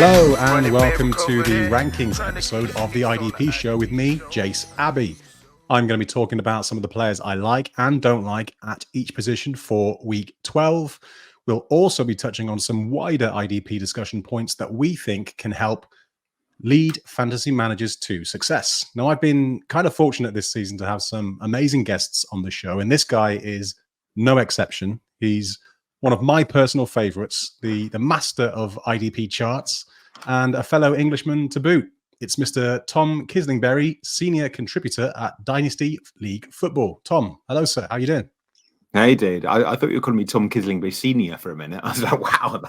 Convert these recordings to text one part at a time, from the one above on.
Hello and welcome to the rankings episode of the IDP show with me, Jase Abbey. I'm going to be talking about some of the players I like and don't like at each position for week 12. We'll also be touching on some wider IDP discussion points that we think can help lead fantasy managers to success. Now, I've been kind of fortunate this season to have some amazing guests on the show, and this guy is no exception. He's one of my personal favorites, the master of IDP charts, and a fellow Englishman to boot. It's Mr. Tom Kislingbury, senior contributor at Dynasty League Football. Tom, hello, sir. How are you doing? Hey, dude. I thought you were calling me Tom Kislingbury Senior for a minute. I was like, wow,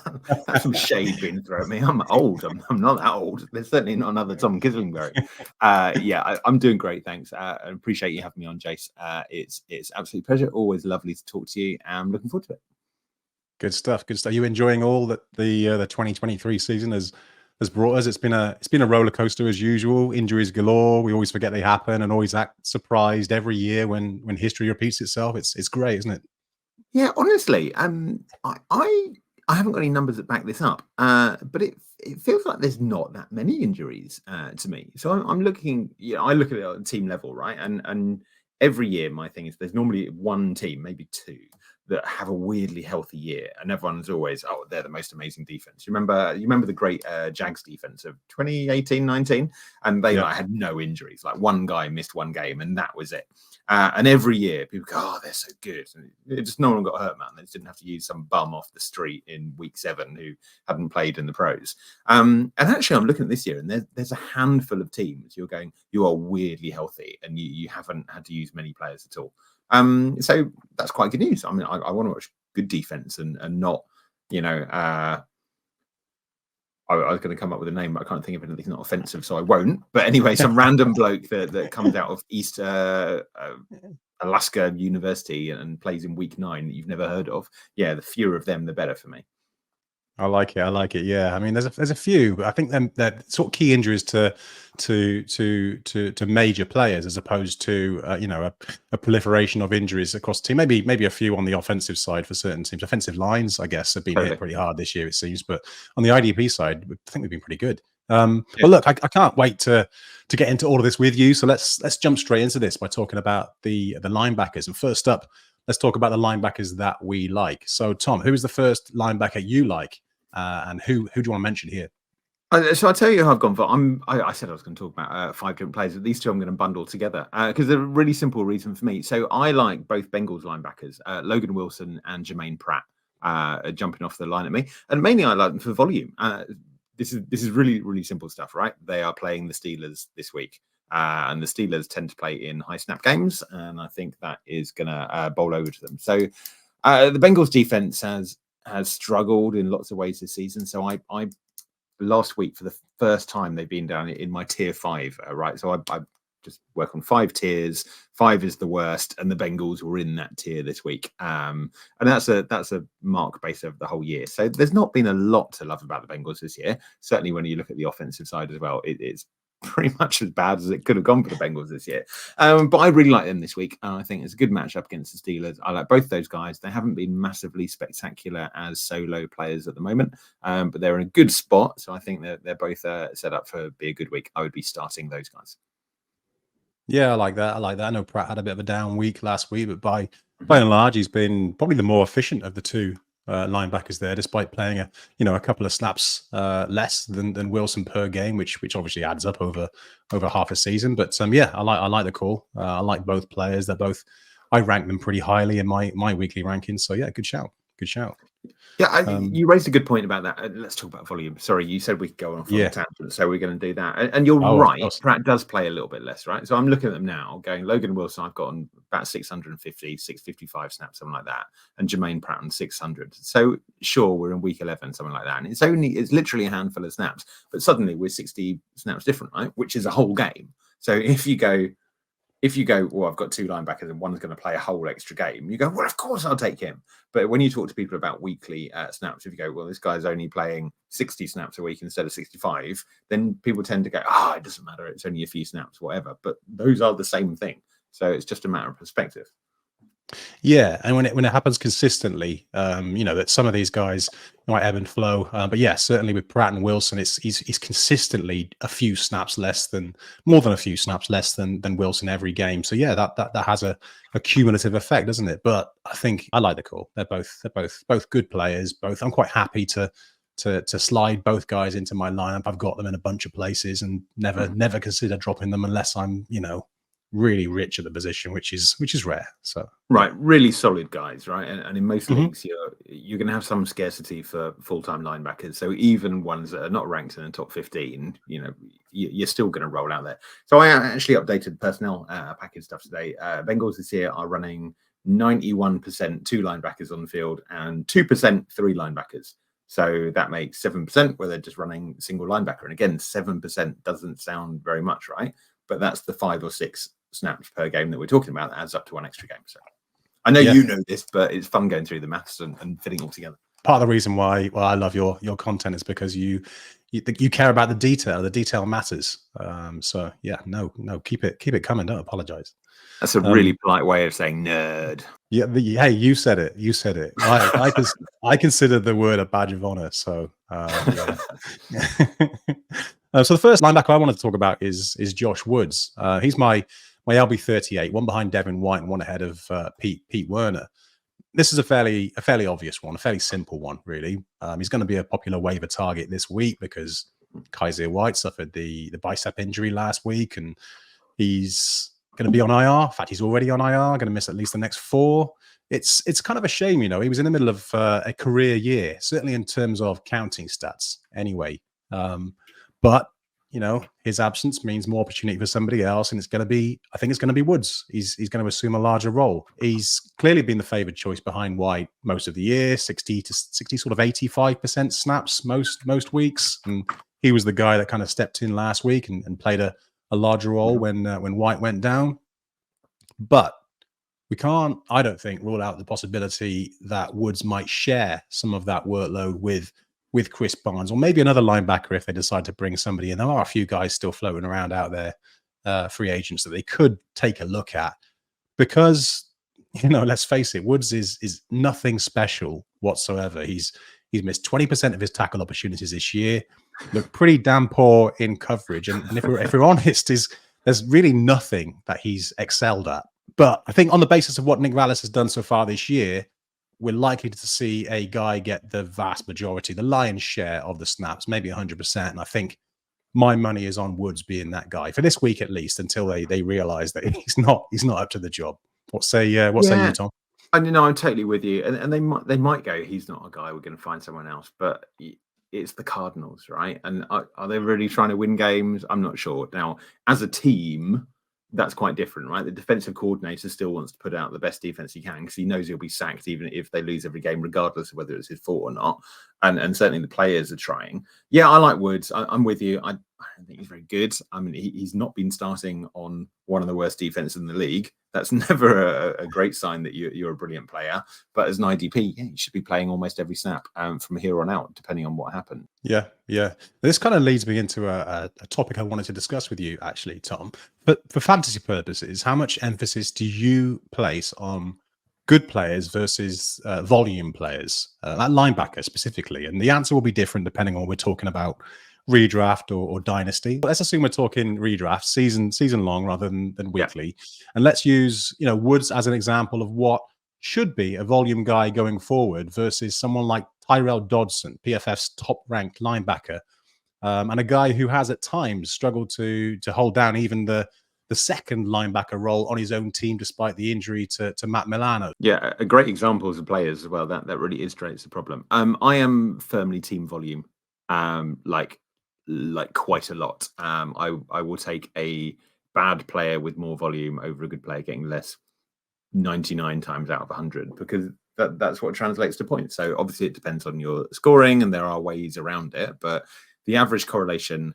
that's some shade being thrown at me. I'm old. I'm not that old. There's certainly not another Tom Kislingbury. I'm doing great, thanks. I appreciate you having me on, Jase. It's absolute pleasure. Always lovely to talk to you. I'm looking forward to it. Good stuff. Good stuff. Are you enjoying all that the 2023 season has brought us? It's been a roller coaster as usual. Injuries galore. We always forget they happen and always act surprised every year when history repeats itself. It's great, isn't it? Yeah, honestly, I haven't got any numbers that back this up, but it feels like there's not that many injuries to me. So I'm looking. I look at it at team level, right? And every year, my thing is there's normally one team, maybe two, that have a weirdly healthy year, and everyone's always, oh, they're the most amazing defense. You remember the great Jags defense of 2018-19, and they had no injuries. Like one guy missed one game, and that was it. And every year, people go, oh, they're so good. And no one got hurt, man. They just didn't have to use some bum off the street in week 7 who hadn't played in the pros. And actually, I'm looking at this year, and there's a handful of teams you're going, you are weirdly healthy, and you haven't had to use many players at all. So that's quite good news. I mean, I want to watch good defense and not, I was going to come up with a name, but I can't think of anything not offensive, so I won't. But anyway, some random bloke that comes out of East Alaska University and plays in week 9 that you've never heard of. Yeah, the fewer of them, the better for me. I like it. Yeah, I mean, there's a few, but I think they're sort of key injuries to major players as opposed to a proliferation of injuries across the team. Maybe a few on the offensive side for certain teams. Offensive lines, I guess, have been hit pretty hard this year, it seems. But on the IDP side, I think we've been pretty good. But look, I can't wait to get into all of this with you. So let's jump straight into this by talking about the linebackers. And first up, let's talk about the linebackers that we like. So, Tom, who is the first linebacker you like, and who do you want to mention here? So I'll tell you who I've gone for. I said I was going to talk about 5 different players, but these two I'm going to bundle together because they're a really simple reason for me. So I like both Bengals linebackers, Logan Wilson and Germaine Pratt, jumping off the line at me, and mainly I like them for volume. This is really, really simple stuff, right? They are playing the Steelers this week. And the Steelers tend to play in high snap games, and I think that is going to bowl over to them. So the Bengals defense has struggled in lots of ways this season. So I last week, for the first time, they've been down in my tier 5, right? So I just work on 5 tiers. 5 is the worst, and the Bengals were in that tier this week. And that's a mark based over the whole year. So there's not been a lot to love about the Bengals this year. Certainly when you look at the offensive side as well, it's pretty much as bad as it could have gone for the Bengals this year. But I really like them this week. I think it's a good matchup against the Steelers. I like both those guys. They haven't been massively spectacular as solo players at the moment, but they're in a good spot. So I think they're both set up for be a good week. I would be starting those guys. Yeah, I like that. I know Pratt had a bit of a down week last week, but by and large, he's been probably the more efficient of the two linebackers there, despite playing a couple of snaps less than Wilson per game, which obviously adds up over half a season. But I like the call. I like both players. I rank them pretty highly in my weekly rankings. So yeah, good shout. Yeah, you raised a good point about that. Let's talk about volume. Sorry, you said we could go off on a tangent, so we're going to do that. And you're right, Pratt does play a little bit less, right? So I'm looking at them now, going Logan Wilson, I've got on about 650, 655 snaps, something like that, and Germaine Pratt on 600. So sure, we're in week 11, something like that, and it's literally a handful of snaps, but suddenly we're 60 snaps different, right? Which is a whole game. So if you go, well, I've got 2 linebackers and one's going to play a whole extra game, you go, well, of course I'll take him. But when you talk to people about weekly snaps, if you go, well, this guy's only playing 60 snaps a week instead of 65, then people tend to go, it doesn't matter. It's only a few snaps, whatever. But those are the same thing. So it's just a matter of perspective. Yeah, and when it happens consistently, that some of these guys might ebb and flow. But yeah, certainly with Pratt and Wilson, he's consistently more than a few snaps less than Wilson every game. So yeah, that has a cumulative effect, doesn't it? But I think I like the call. They're both good players. Both, I'm quite happy to slide both guys into my lineup. I've got them in a bunch of places and never consider dropping them unless I'm really rich at the position, which is rare. So right, really solid guys, right? And in most leagues, you're going to have some scarcity for full-time linebackers. So even ones that are not ranked in the top 15, you're still going to roll out there. So I actually updated personnel package stuff today. Bengals this year are running 91% 2 linebackers on the field and 2% 3 linebackers. So that makes 7% where they're just running single linebacker. And again, 7% doesn't sound very much, right? But that's the 5 or 6 snaps per game that we're talking about. That adds up to 1 extra game. So I know you know this, but it's fun going through the maths and fitting all together. Part of the reason why I love your content is because you care about the detail. The detail matters. So yeah, no, keep it coming. Don't apologize. That's a really polite way of saying nerd. Yeah, hey, you said it. You said it. I consider the word a badge of honor. So yeah. So the first linebacker I wanted to talk about is Josh Woods. He's my LB 38, one behind Devin White and one ahead of Pete Werner. This is a fairly obvious one, a fairly simple one, really. He's going to be a popular waiver target this week because Kaiser White suffered the bicep injury last week, and he's going to be on IR. In fact, he's already on IR, going to miss at least the next 4. It's kind of a shame, he was in the middle of a career year, certainly in terms of counting stats anyway. But his absence means more opportunity for somebody else, and I think it's going to be Woods. He's going to assume a larger role. He's clearly been the favored choice behind White most of the year, 60 to 60, sort of 85% snaps most weeks, and he was the guy that kind of stepped in last week and played a larger role when White went down. But we can't, I don't think, rule out the possibility that Woods might share some of that workload with Chris Barnes, or maybe another linebacker if they decide to bring somebody in. There are a few guys still floating around out there, free agents that they could take a look at, because let's face it, Woods is nothing special whatsoever. He's missed 20% of his tackle opportunities this year. Looked pretty damn poor in coverage, and if we're honest, there's really nothing that he's excelled at. But I think on the basis of what Nick Vallis has done so far this year, we're likely to see a guy get the vast majority, the lion's share of the snaps, maybe 100%. And I think my money is on Woods being that guy for this week at least, until they realize that he's not up to the job. What say you, Tom? I know, I'm totally with you. And they might go, he's not a guy, we're going to find someone else. But it's the Cardinals, right? And are they really trying to win games? I'm not sure. Now, as a team, that's quite different, right? The defensive coordinator still wants to put out the best defense he can because he knows he'll be sacked even if they lose every game, regardless of whether it's his fault or not. And certainly the players are trying. Yeah, I like Woods. I'm with you. I don't think he's very good. I mean, he's not been starting on one of the worst defenses in the league. That's never a great sign that you're a brilliant player. But as an IDP, you should be playing almost every snap from here on out, depending on what happened. Yeah. This kind of leads me into a topic I wanted to discuss with you, actually, Tom. But for fantasy purposes, how much emphasis do you place on good players versus volume players, like linebacker specifically? And the answer will be different depending on what we're talking about, redraft or dynasty. But let's assume we're talking redraft, season long rather than weekly. Yeah. And let's use Woods as an example of what should be a volume guy going forward versus someone like Tyrell Dodson, PFF's top-ranked linebacker, and a guy who has at times struggled to hold down even the second linebacker role on his own team despite the injury to Matt Milano. Yeah, a great example of players as well. That really illustrates the problem. I am firmly team volume, like quite a lot. I will take a bad player with more volume over a good player getting less 99 times out of 100, because that's what translates to points. So obviously it depends on your scoring and there are ways around it, but the average correlation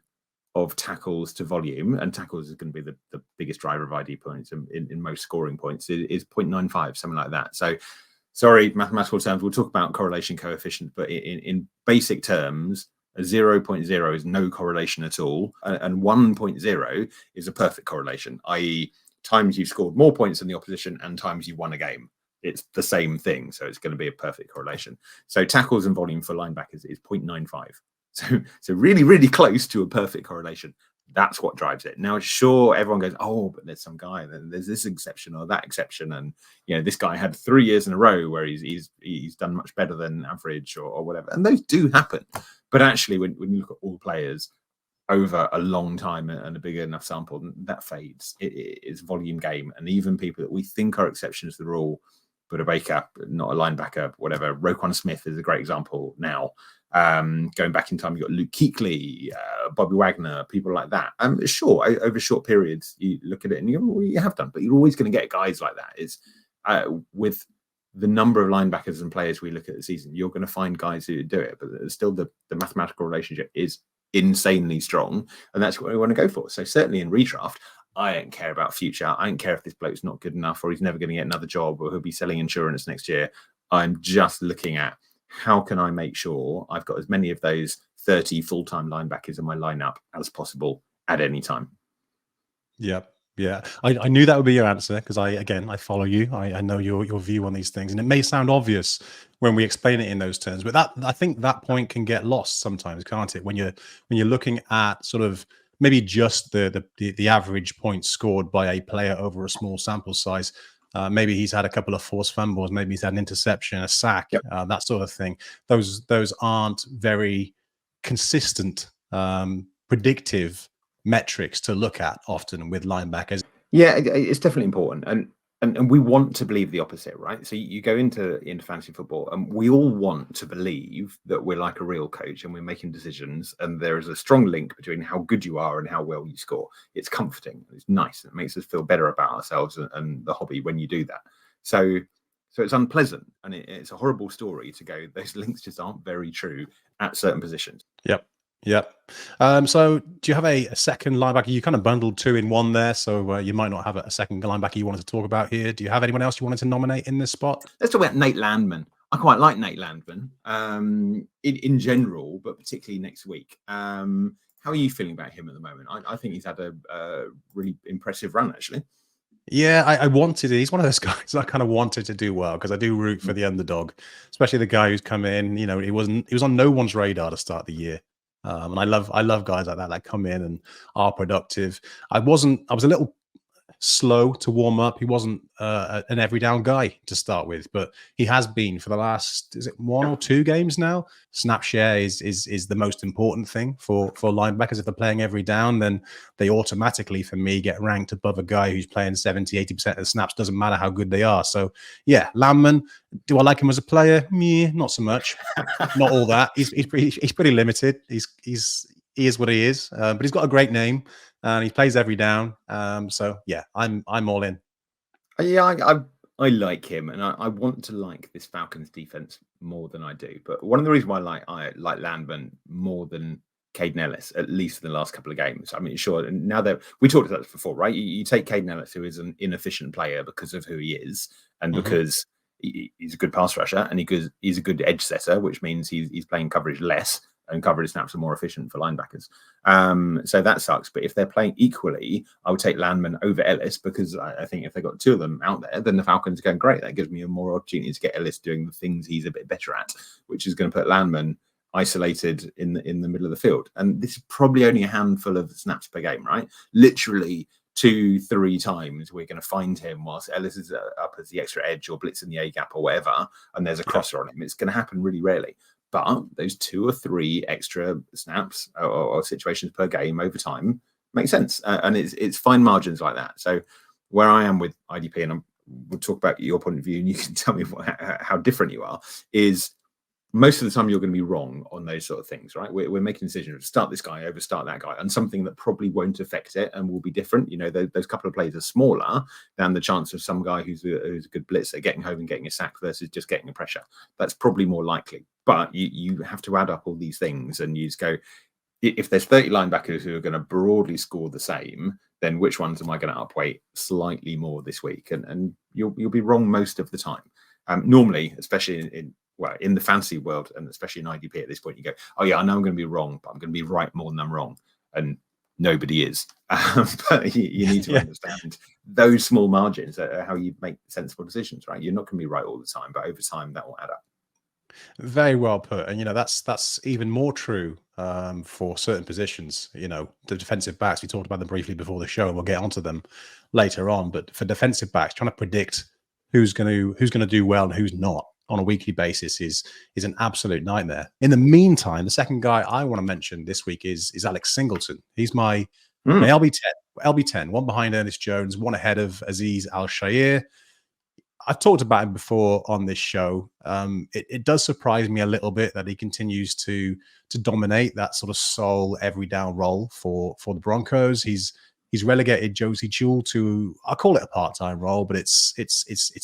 of tackles to volume, and tackles is going to be the biggest driver of ID points in most scoring points, is 0.95, something like that. So sorry, mathematical terms, we'll talk about correlation coefficient, but in basic terms, a 0.0 is no correlation at all, and 1.0 is a perfect correlation, i.e. times you scored more points than the opposition and times you won a game. it's the same thing. So it's going to be a perfect correlation. So tackles and volume for linebackers is 0.95. So really, really close to a perfect correlation. That's what drives it. Now, sure, everyone goes, oh, but there's some guy, there's this exception or that exception. And, this guy had 3 years in a row where he's done much better than average or whatever. And those do happen. But actually, when you look at all players over a long time and a big enough sample, that fades. It's a volume game. And even people that we think are exceptions to the rule, but a Baker, not a linebacker, whatever. Roquan Smith is a great example now. Going back in time, you've got Luke Kuechly, Bobby Wagner, people like that. Sure, over short periods, you look at it and you have done, but you're always going to get guys like that. It's with the number of linebackers and players we look at the season, you're going to find guys who do it, but still the mathematical relationship is insanely strong, and that's what we want to go for. So certainly in redraft, I don't care about future. I don't care if this bloke's not good enough or he's never going to get another job or he'll be selling insurance next year. I'm just looking at how can I make sure I've got as many of those 30 full-time linebackers in my lineup as possible at any time. Yep. Yeah, I knew that would be your answer because I follow you. I know your view on these things, and it may sound obvious when we explain it in those terms, but I think that point can get lost sometimes, can't it? When you're looking at sort of maybe just the average points scored by a player over a small sample size. Maybe he's had a couple of forced fumbles, maybe he's had an interception, a sack, that sort of thing. Those aren't very consistent, predictive metrics to look at often with linebackers. Yeah, it's definitely important, and we want to believe the opposite, right? So you go into fantasy football, and we all want to believe that we're like a real coach and we're making decisions, and there is a strong link between how good you are and how well you score. It's comforting, it's nice, it makes us feel better about ourselves and the hobby when you do that. So it's unpleasant, and it's a horrible story to go, those links just aren't very true at certain positions. Yep. So do you have a second linebacker? You kind of bundled two in one there, so you might not have a second linebacker you wanted to talk about here. Do you have anyone else you wanted to nominate in this spot? Let's talk about Nate Landman. I quite like Nate Landman in general, but particularly next week. How are you feeling about him at the moment? I think he's had a really impressive run, actually. Yeah, I wanted it. He's one of those guys I kind of wanted to do well because I do root for the underdog, especially the guy who's come in. He was on no one's radar to start the year. And I love guys like that come in and are productive. I was a little slow to warm up. He wasn't an every down guy to start with, but he has been for the last, is it 1 or 2 games now? Snap share is the most important thing for linebackers. If they're playing every down, then they automatically, for me, get ranked above a guy who's playing 70-80% of the snaps. Doesn't matter how good they are. So yeah, Landman, do I like him as a player? Yeah, not so much. Not all that. He's pretty limited. He is what he is, but he's got a great name. And he plays every down. So yeah, I'm all in. Yeah, I like him, and I want to like this Falcons defense more than I do. But one of the reasons why I like Landman more than Caden Ellis, at least in the last couple of games. I mean, sure, now that we talked about this before, right? You take Caden Ellis, who is an inefficient player because of who he is, and because he's a good pass rusher, and he's a good edge setter, which means he's playing coverage less. And coverage snaps are more efficient for linebackers. So that sucks. But if they're playing equally, I would take Landman over Ellis because I think if they've got 2 of them out there, then the Falcons are going great. That gives me a more opportunity to get Ellis doing the things he's a bit better at, which is going to put Landman isolated in the middle of the field. And this is probably only a handful of snaps per game, right? Literally 2-3 times we're going to find him whilst Ellis is up as the extra edge or blitzing the A gap or whatever, and there's a crosser on him. It's going to happen really rarely. But those 2 or 3 extra snaps or situations per game over time make sense. And it's fine margins like that. So where I am with IDP, and we'll talk about your point of view, and you can tell me how different you are, is most of the time you're going to be wrong on those sort of things, right? We're making decisions to start this guy over start that guy, and something that probably won't affect it and will be different. Those couple of plays are smaller than the chance of some guy who's a good blitzer getting home and getting a sack versus just getting a pressure. That's probably more likely. But you have to add up all these things, and you just go, if there's 30 linebackers who are going to broadly score the same, then which ones am I going to upweight slightly more this week? And you'll be wrong most of the time. Normally, especially in the fantasy world, and especially in IDP at this point, you go, oh yeah, I know I'm going to be wrong, but I'm going to be right more than I'm wrong. And nobody is. But you need to understand those small margins are how you make sensible decisions, right? You're not going to be right all the time, but over time that will add up. Very well put. And, that's even more true for certain positions. The defensive backs, we talked about them briefly before the show, and we'll get onto them later on. But for defensive backs, trying to predict who's going to do well and who's not on a weekly basis is an absolute nightmare. In the meantime, the second guy I want to mention this week is Alex Singleton. He's my LB10, one behind Ernest Jones, one ahead of Aziz Al-Shair. I've talked about him before on this show. It does surprise me a little bit that he continues to dominate that sort of sole every down role for the Broncos. He's relegated Josie Jewell to, I'll call it a part-time role, but it's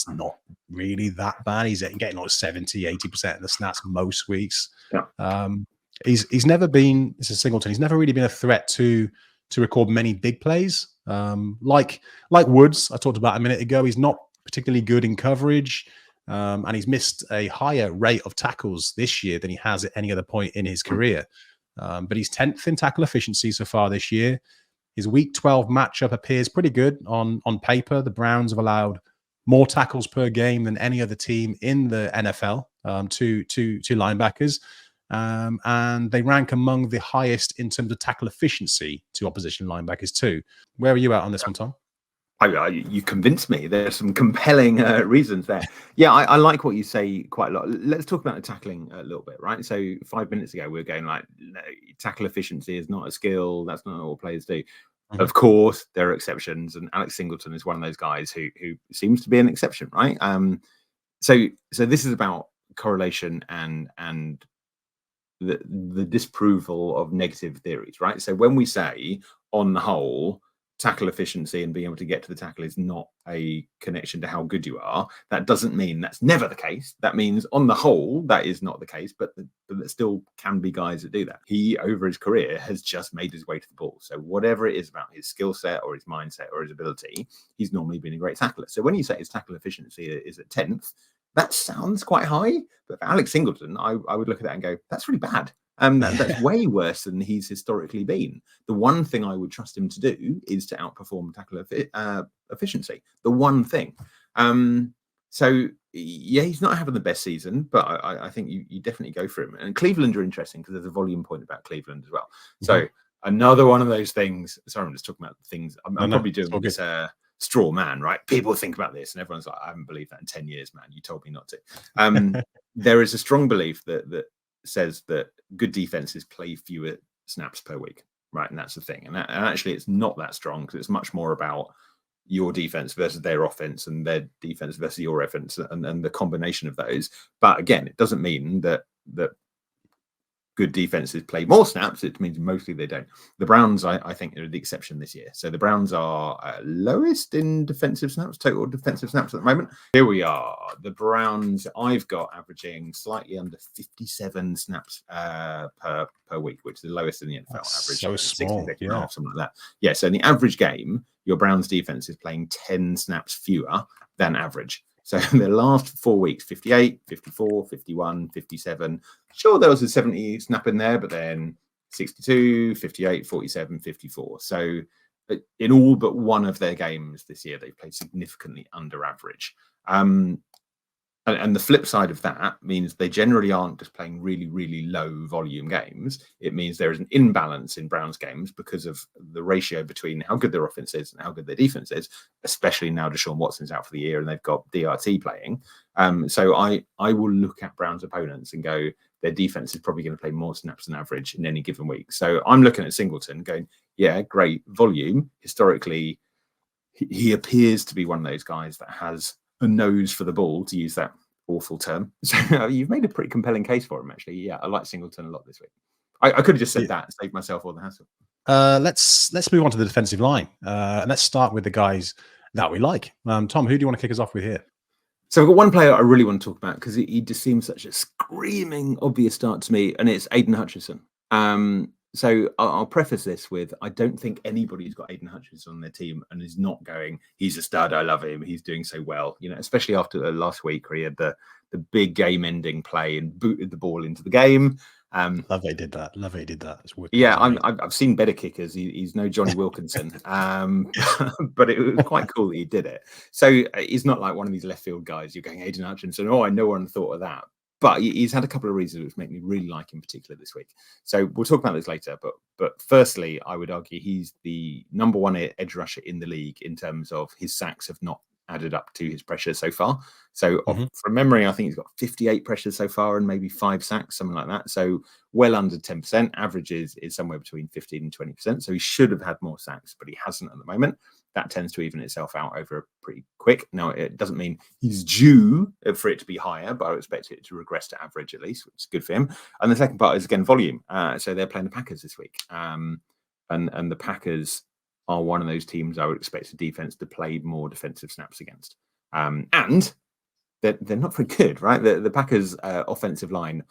not really that bad. He's getting like 70-80% of the snaps most weeks. Yeah. He's never been, this is Singleton, he's never really been a threat to record many big plays. Like Woods, I talked about a minute ago, he's not particularly good in coverage, and he's missed a higher rate of tackles this year than he has at any other point in his career. But he's 10th in tackle efficiency so far this year. His Week 12 matchup appears pretty good on paper. The Browns have allowed more tackles per game than any other team in the NFL to linebackers, and they rank among the highest in terms of tackle efficiency to opposition linebackers too. Where are you at on this one, Tom? You convinced me. There's some compelling reasons there. Yeah, I like what you say quite a lot. Let's talk about the tackling a little bit, right? So 5 minutes ago, we were going like, no, tackle efficiency is not a skill. That's not what players do. Mm-hmm. Of course, there are exceptions, and Alex Singleton is one of those guys who seems to be an exception, right? So this is about correlation and the disapproval of negative theories, right? So when we say, on the whole, tackle efficiency and being able to get to the tackle is not a connection to how good you are, that doesn't mean that's never the case. That means on the whole, that is not the case, but there still can be guys that do that. He, over his career, has just made his way to the ball. So whatever it is about his skill set or his mindset or his ability, he's normally been a great tackler. So when you say his tackle efficiency is at 10th, that sounds quite high. But for Alex Singleton, I would look at that and go, that's really bad. That's way worse than he's historically been. The one thing I would trust him to do is to outperform tackle efficiency. The one thing. So yeah, he's not having the best season, but I think you definitely go for him. And Cleveland are interesting because there's a volume point about Cleveland as well. Mm-hmm. So another one of those things. Sorry, I'm just talking about things. I'm probably doing this straw man, right? People think about this, and everyone's like, I haven't believed that in 10 years, man. You told me not to. There is a strong belief that says that good defenses play fewer snaps per week, right? And that's the thing. And actually, it's not that strong because it's much more about your defense versus their offense and their defense versus your offense and the combination of those. But again, it doesn't mean that good defenses play more snaps. It means mostly they don't. The Browns, I think, are the exception this year. So the Browns are lowest in defensive snaps, total defensive snaps at the moment. Here we are. The Browns, I've got averaging slightly under 57 snaps per week, which is the lowest in the NFL. That's average. So small, yeah. Something like that. Yeah, so in the average game, your Browns defense is playing 10 snaps fewer than average. So in the last 4 weeks, 58, 54, 51, 57. Sure, there was a 70 snap in there, but then 62, 58, 47, 54. So in all but one of their games this year, they've played significantly under average. And the flip side of that means they generally aren't just playing really, really low volume games. It means there is an imbalance in Browns games because of the ratio between how good their offense is and how good their defense is, especially now Deshaun Watson's out for the year and they've got DRT playing. So I will look at Browns opponents and go, their defense is probably going to play more snaps than average in any given week. So I'm looking at Singleton going, yeah, great volume. Historically, he appears to be one of those guys that has a nose for the ball, to use that awful term. So you've made a pretty compelling case for him, actually. Yeah, I like Singleton a lot this week. I could have just said that and saved myself all the hassle. Let's move on to the defensive line, and let's start with the guys that we like. Tom, who do you want to kick us off with here? So I've got one player I really want to talk about because he just seems such a screaming obvious start to me, and it's Aidan Hutchinson. So I'll preface this with, I don't think anybody's got Aidan Hutchinson on their team and is not going, he's a stud, I love him, he's doing so well. You know, especially after last week where he had the big game-ending play and booted the ball into the game. Love that he did that. Love that he did that. It's wicked. Yeah, I've seen better kickers. He's no Johnny Wilkinson, but it was quite cool that he did it. So he's not like one of these left field guys. You're going Aidan Hutchinson. Oh, I no one thought of that. But he's had a couple of reasons which make me really like him, particularly this week. So we'll talk about this later. But firstly, I would argue he's the number one edge rusher in the league in terms of his sacks have not added up to his pressure so far. So from memory, I think he's got 58 pressures so far and maybe 5 sacks, something like that. So well under 10%. Average is somewhere between 15 and 20%. So he should have had more sacks, but he hasn't at the moment. That tends to even itself out over pretty quick. Now, it doesn't mean he's due for it to be higher, but I would expect it to regress to average at least, which is good for him. And the second part is, again, volume. So they're playing the Packers this week. And the Packers are one of those teams I would expect the defense to play more defensive snaps against. And they're not very good, right? The Packers' offensive line,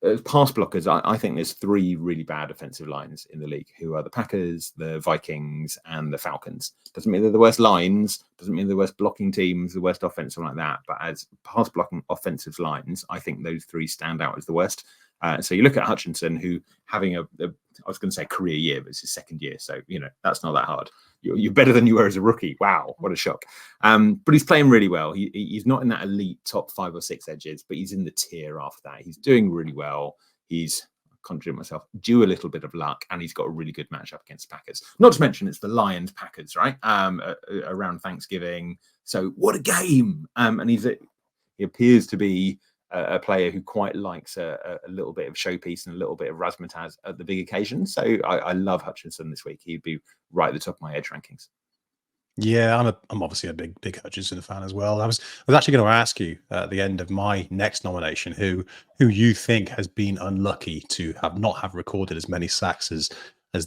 as pass blockers, I think there's 3 really bad offensive lines in the league, who are the Packers, the Vikings, and the Falcons. Doesn't mean they're the worst lines, doesn't mean they're the worst blocking teams, the worst offense, something like that. But as pass blocking offensive lines, I think those 3 stand out as the worst. So you look at Hutchinson, who having I was going to say career year, but it's his second year. So, that's not that hard. You're better than you were as a rookie. Wow, what a shock. But he's playing really well. He's not in that elite top 5 or 6 edges, but he's in the tier after that. He's doing really well. He's, conjuring myself, due a little bit of luck, and he's got a really good matchup against the Packers. Not to mention it's the Lions Packers, right? Around Thanksgiving. So what a game. And he appears to be a player who quite likes a little bit of showpiece and a little bit of razzmatazz at the big occasions. So I love Hutchinson this week. He'd be right at the top of my edge rankings. Yeah, I'm obviously a big Hutchinson fan as well. I was actually going to ask you at the end of my next nomination who you think has been unlucky to not have recorded as many sacks as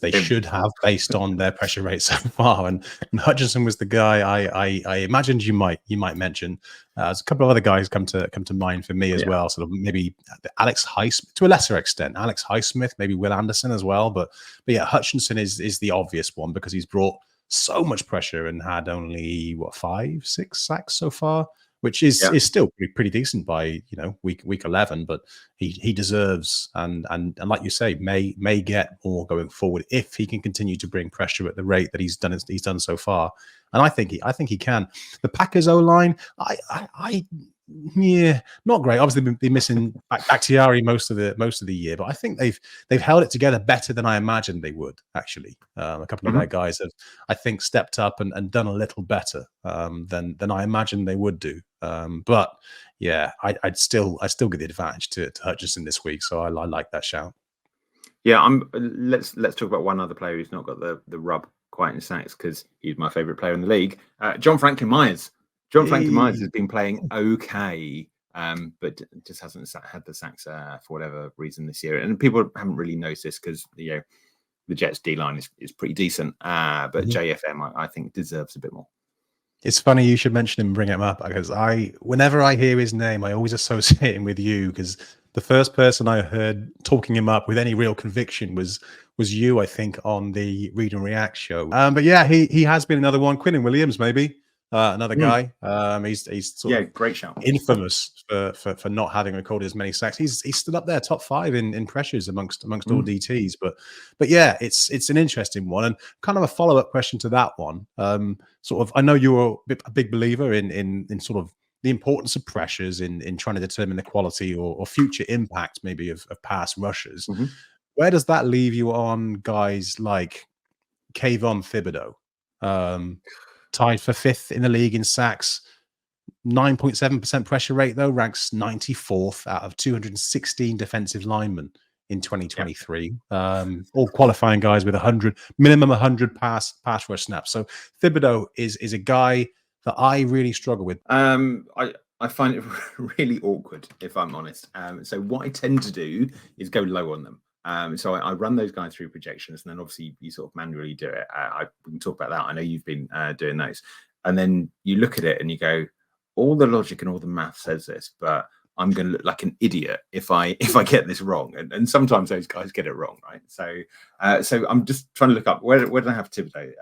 they should have based on their pressure rate so far. And Hutchinson was the guy I imagined you might mention. There's a couple of other guys come to mind for me as well. Sort of maybe Alex Highsmith to a lesser extent. Alex Highsmith, maybe Will Anderson as well. But yeah, Hutchinson is the obvious one because he's brought so much pressure and had only 5, 6 sacks so far, which is still pretty decent by week 11. But he deserves and like you say, may get more going forward if he can continue to bring pressure at the rate that he's done so far. And I think he can. The Packers O-line, not great. Obviously, been missing Bakhtiari most of the year, but I think they've held it together better than I imagined they would. Actually, a couple of their guys have, I think, stepped up and done a little better than I imagined they would do. But yeah, I'd still give the advantage to Hutchinson this week. So I like that shout. Yeah, let's talk about one other player who's not got the rub quite in sacks because he's my favorite player in the league, John Franklin Myers. John Franklin Myers has been playing okay, but just hasn't had the sacks for whatever reason this year. And people haven't really noticed this because the Jets D-line is pretty decent, but JFM I think deserves a bit more. It's funny you should mention him and bring him up because whenever I hear his name, I always associate him with you because the first person I heard talking him up with any real conviction was you, I think, on the Read and React show. But yeah, he has been another one. Quinnen Williams, maybe. Another guy. He's sort of great shout. Infamous for not having recorded as many sacks. He's stood up there top 5 in pressures amongst all DTs. But yeah, it's an interesting one and kind of a follow-up question to that one. Sort of, I know you're a big believer in sort of the importance of pressures in trying to determine the quality or future impact maybe of pass rushers. Where does that leave you on guys like Kayvon Thibodeaux? Tied for 5th in the league in sacks, 9.7% pressure rate, though, ranks 94th out of 216 defensive linemen in 2023. All qualifying guys with minimum 100 pass rush snaps. So Thibodeaux is a guy that I really struggle with. I find it really awkward, if I'm honest. So what I tend to do is go low on them. So I run those guys through projections, and then obviously you sort of manually do it. We can talk about that. I know you've been doing those, and then you look at it and you go, all the logic and all the math says this, but I'm going to look like an idiot if I get this wrong. And sometimes those guys get it wrong, right? So I'm just trying to look up where did I have Thibodeaux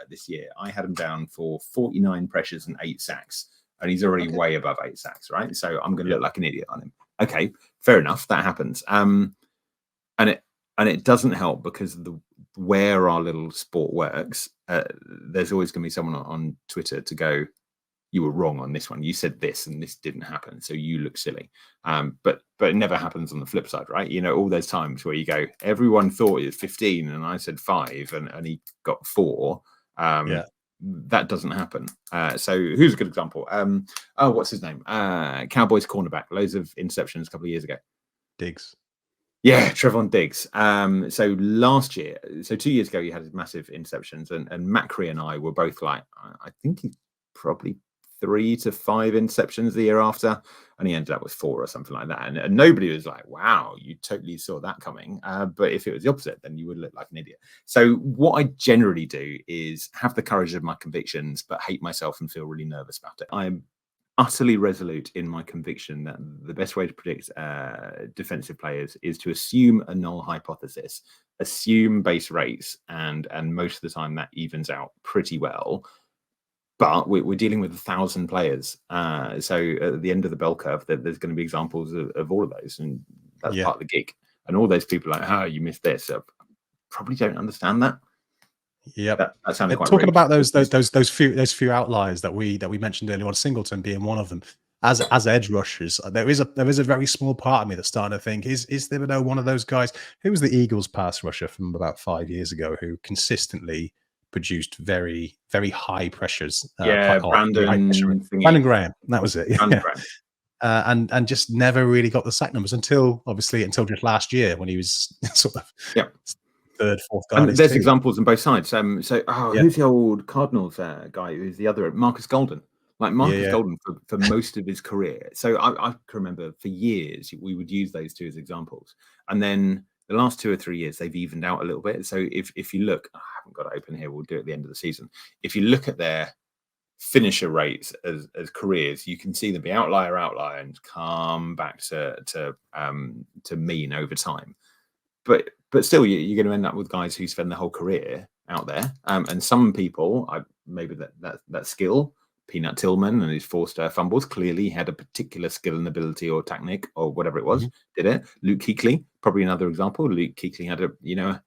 this year? I had him down for 49 pressures and 8 sacks, and he's already way above 8 sacks, right? So I'm going to look like an idiot on him. Okay, fair enough. That happens. and it doesn't help because of the where our little sport works. There's always going to be someone on Twitter to go, you were wrong on this one. You said this and this didn't happen, so you look silly. But it never happens on the flip side, right? You know, all those times where you go, everyone thought it was 15 and I said 5 and he got 4. That doesn't happen. So who's a good example? What's his name? Cowboys cornerback, loads of interceptions a couple of years ago. Diggs. Yeah, Trevon Diggs. So last year, so 2 years ago, he had massive interceptions, and Macri and I were both like, I think he's probably 3 to 5 interceptions the year after, and he ended up with 4 or something like that. And nobody was like, wow, you totally saw that coming. But if it was the opposite, then you would look like an idiot. So what I generally do is have the courage of my convictions, but hate myself and feel really nervous about it. I'm utterly resolute in my conviction that the best way to predict defensive players is to assume a null hypothesis, assume base rates, and most of the time that evens out pretty well. But we're dealing with 1,000 players. So at the end of the bell curve, there's going to be examples of all of those. And that's part of the gig. And all those people are like, you missed this. Probably don't understand that. Yep. That sounded quite talking rude. about those few outliers that we mentioned earlier on, Singleton being one of them. As edge rushers, there is a very small part of me that's starting to think, is Thibodeaux one of those guys? Who was the Eagles pass rusher from about 5 years ago who consistently produced very, very high pressures? Brandon Graham. That was it. And just never really got the sack numbers until just last year when he was sort of third, fourth guy. And there's examples on both sides. Who's the old Cardinals guy? Who's the other? Marcus Golden. Like Marcus Golden for most of his career. So I can remember for years we would use those two as examples, and then the last 2 or 3 years they've evened out a little bit. So if you look, I haven't got it open here. We'll do it at the end of the season. If you look at their finisher rates as careers, you can see them be outlier and come back to mean over time. But still, you're going to end up with guys who spend their whole career out there. And some people, maybe that skill, Peanut Tillman and his forced fumbles, clearly had a particular skill and ability or technique or whatever it was, did it. Luke Kuechly, probably another example. Luke Kuechly had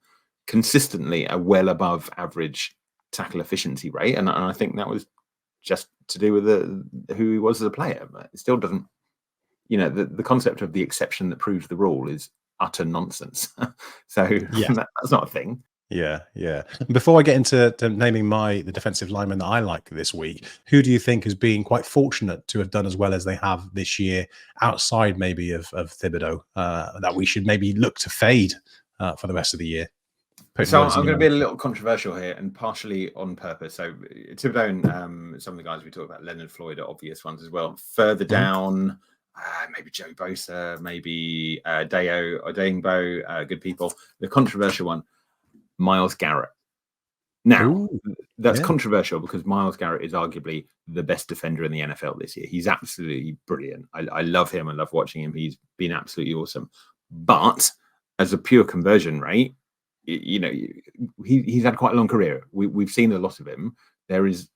consistently a well above average tackle efficiency rate. And I think that was just to do with who he was as a player. But it still doesn't, the concept of the exception that proves the rule is utter nonsense. So that's not a thing. Yeah. Before I get into naming the defensive linemen that I like this week, who do you think has been quite fortunate to have done as well as they have this year, outside maybe of Thibodeaux, that we should maybe look to fade for the rest of the year? So I'm going to be a little controversial here, and partially on purpose. So Thibodeaux and some of the guys we talked about, Leonard Floyd, are obvious ones as well. Further down, maybe Joe Bosa, maybe Dayo Odeyingbo, good people. The controversial one, Myles Garrett. Now, that's controversial because Myles Garrett is arguably the best defender in the NFL this year. He's absolutely brilliant. I love him. I love watching him. He's been absolutely awesome. But as a pure conversion rate, he's had quite a long career. We've seen a lot of him. There is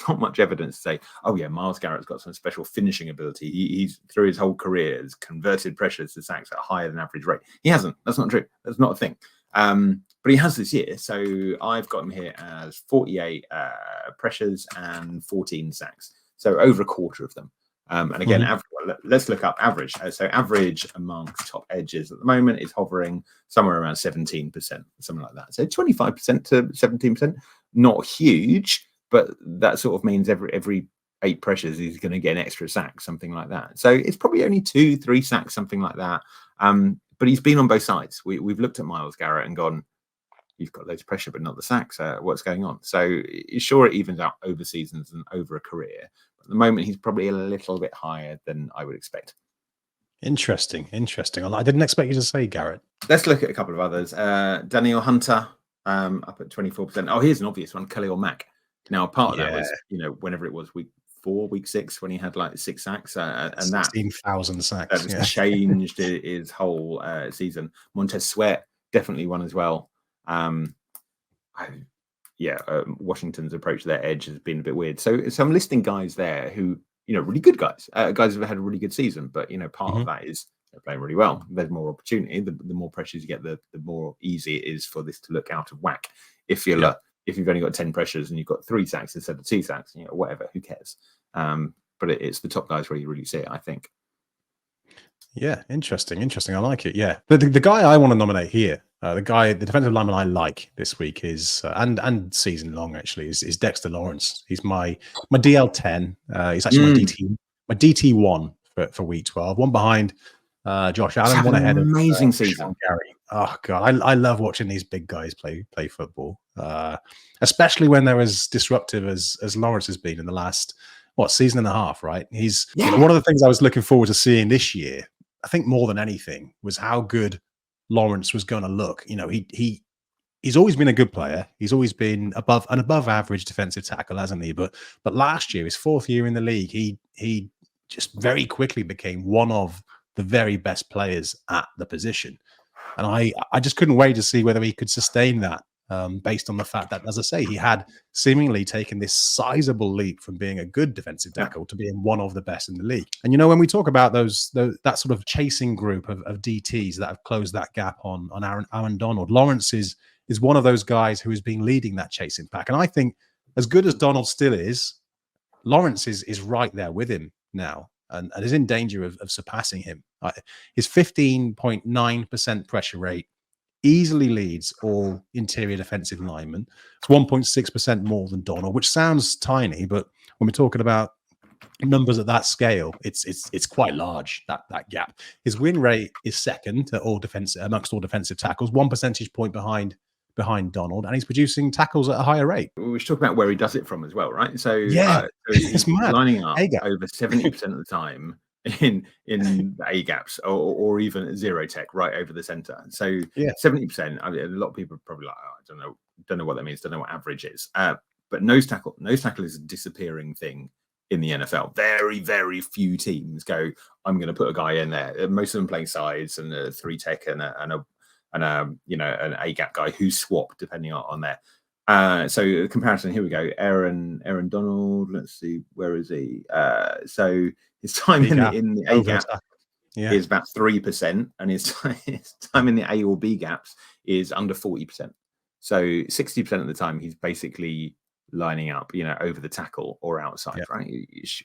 not much evidence to say, Myles Garrett's got some special finishing ability. He's through his whole career has converted pressures to sacks at a higher than average rate. He hasn't. That's not true. That's not a thing. But he has this year. So I've got him here as 48 pressures and 14 sacks. So over a quarter of them. And again, let's look up average. So average amongst top edges at the moment is hovering somewhere around 17%, something like that. So 25% to 17%, not huge, but that sort of means every 8 pressures he's going to get an extra sack, something like that. So it's probably only 2-3 sacks, something like that. But he's been on both sides. We've looked at Myles Garrett and gone, you've got loads of pressure, but not the sacks. What's going on? So sure, it evens out over seasons and over a career. At the moment, he's probably a little bit higher than I would expect. Interesting. I didn't expect you to say Garrett. Let's look at a couple of others. Daniel Hunter, up at 24%. Oh, here's an obvious one, Khalil Mack. Now, part of that was, whenever it was week 4, week 6, when he had like 6 sacks, and 16,000 sacks. That just changed his whole season. Montez Sweat, definitely one as well. Washington's approach to their edge has been a bit weird. So I'm listing guys there who, really good guys, guys who have had a really good season. But, part of that is they're playing really well. There's more opportunity. The more pressures you get, the more easy it is for this to look out of whack. If you've only got 10 pressures and you've got 3 sacks instead of 2 sacks, whatever, who cares? But it's the top guys where you really see it, I think. Yeah, interesting. I like it. Yeah, the guy I want to nominate here, the defensive lineman I like this week is and season long actually is Dexter Lawrence. He's my DL10. He's actually my DT1 for week 12. One behind Josh Allen, one ahead of amazing season. Gary. Oh god, I love watching these big guys play football, especially when they're as disruptive as Lawrence has been in the last season and a half. Right? He's one of the things I was looking forward to seeing this year. I think more than anything was how good Lawrence was going to look. He's always been a good player. He's always been above average defensive tackle, hasn't he? But last year, his 4th year in the league, he just very quickly became one of the very best players at the position. And I just couldn't wait to see whether he could sustain that, based on the fact that, as I say, he had seemingly taken this sizable leap from being a good defensive tackle to being one of the best in the league. And when we talk about that sort of chasing group of DTs that have closed that gap on Aaron Donald, Lawrence is one of those guys who has been leading that chasing pack. And I think, as good as Donald still is, Lawrence is right there with him now and is in danger of surpassing him. His 15.9% pressure rate easily leads all interior defensive linemen. It's 1.6% more than Donald, which sounds tiny, but when we're talking about numbers at that scale, it's quite large, that gap. His win rate is second to amongst all defensive tackles, 1 percentage point behind Donald, and he's producing tackles at a higher rate. We should talk about where he does it from as well, right? So it's mad. Lining up over 70% of the time in the A gaps or even zero tech right over the center. So 70%. I mean, a lot of people are probably like, I don't know what that means. Don't know what average is. But nose tackle is a disappearing thing in the NFL. Very, very few teams go, I'm going to put a guy in there. Most of them play sides and a 3 tech and an A gap guy who swap depending on there. So comparison, here we go. Aaron Donald. Let's see, where is he? So his time in the A gap is about 3%, and his time in the A or B gaps is under 40%. So 60% of the time he's basically lining up, over the tackle or outside, right?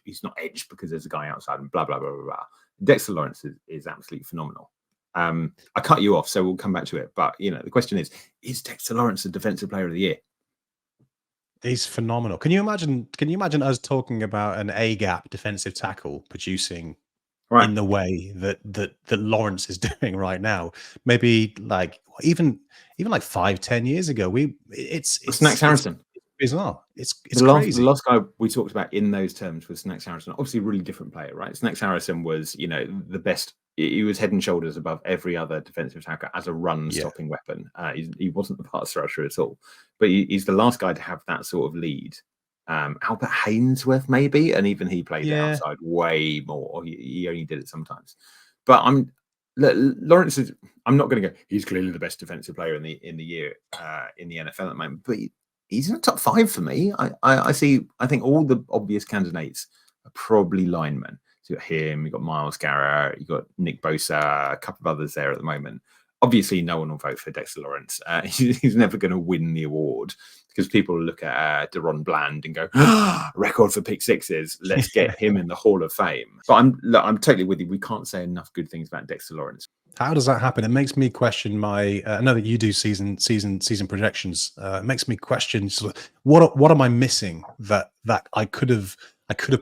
He's not edged because there's a guy outside and blah blah blah blah blah. Dexter Lawrence is absolutely phenomenal. I cut you off, so we'll come back to it. But the question is Dexter Lawrence a defensive player of the year? He's phenomenal. Can you imagine us talking about an A gap defensive tackle producing in the way that Lawrence is doing right now? Maybe like even like 5-10 years ago, it's Snacks Harrison. It's bizarre. It's crazy. The last guy we talked about in those terms was Snacks Harrison. Obviously, a really different player, right? Snacks Harrison was, the best. He was head and shoulders above every other defensive tackle as a run-stopping weapon. He wasn't the pass rusher at all, but he's the last guy to have that sort of lead. Albert Hainsworth, maybe, and even he played outside way more. He only did it sometimes. But Lawrence is. I'm not going to go. He's clearly the best defensive player in the year in the NFL at the moment, but he's in the top 5 for me. I think all the obvious candidates are probably linemen. So you've got him, you've got Myles Garrett, you've got Nick Bosa, a couple of others there at the moment. Obviously, no one will vote for Dexter Lawrence. He's never going to win the award because people look at Daron Bland and go, record for pick sixes. Let's get him in the Hall of Fame. But I'm totally with you. We can't say enough good things about Dexter Lawrence. How does that happen? It makes me question my. I know that you do season projections. It makes me question what am I missing that I could have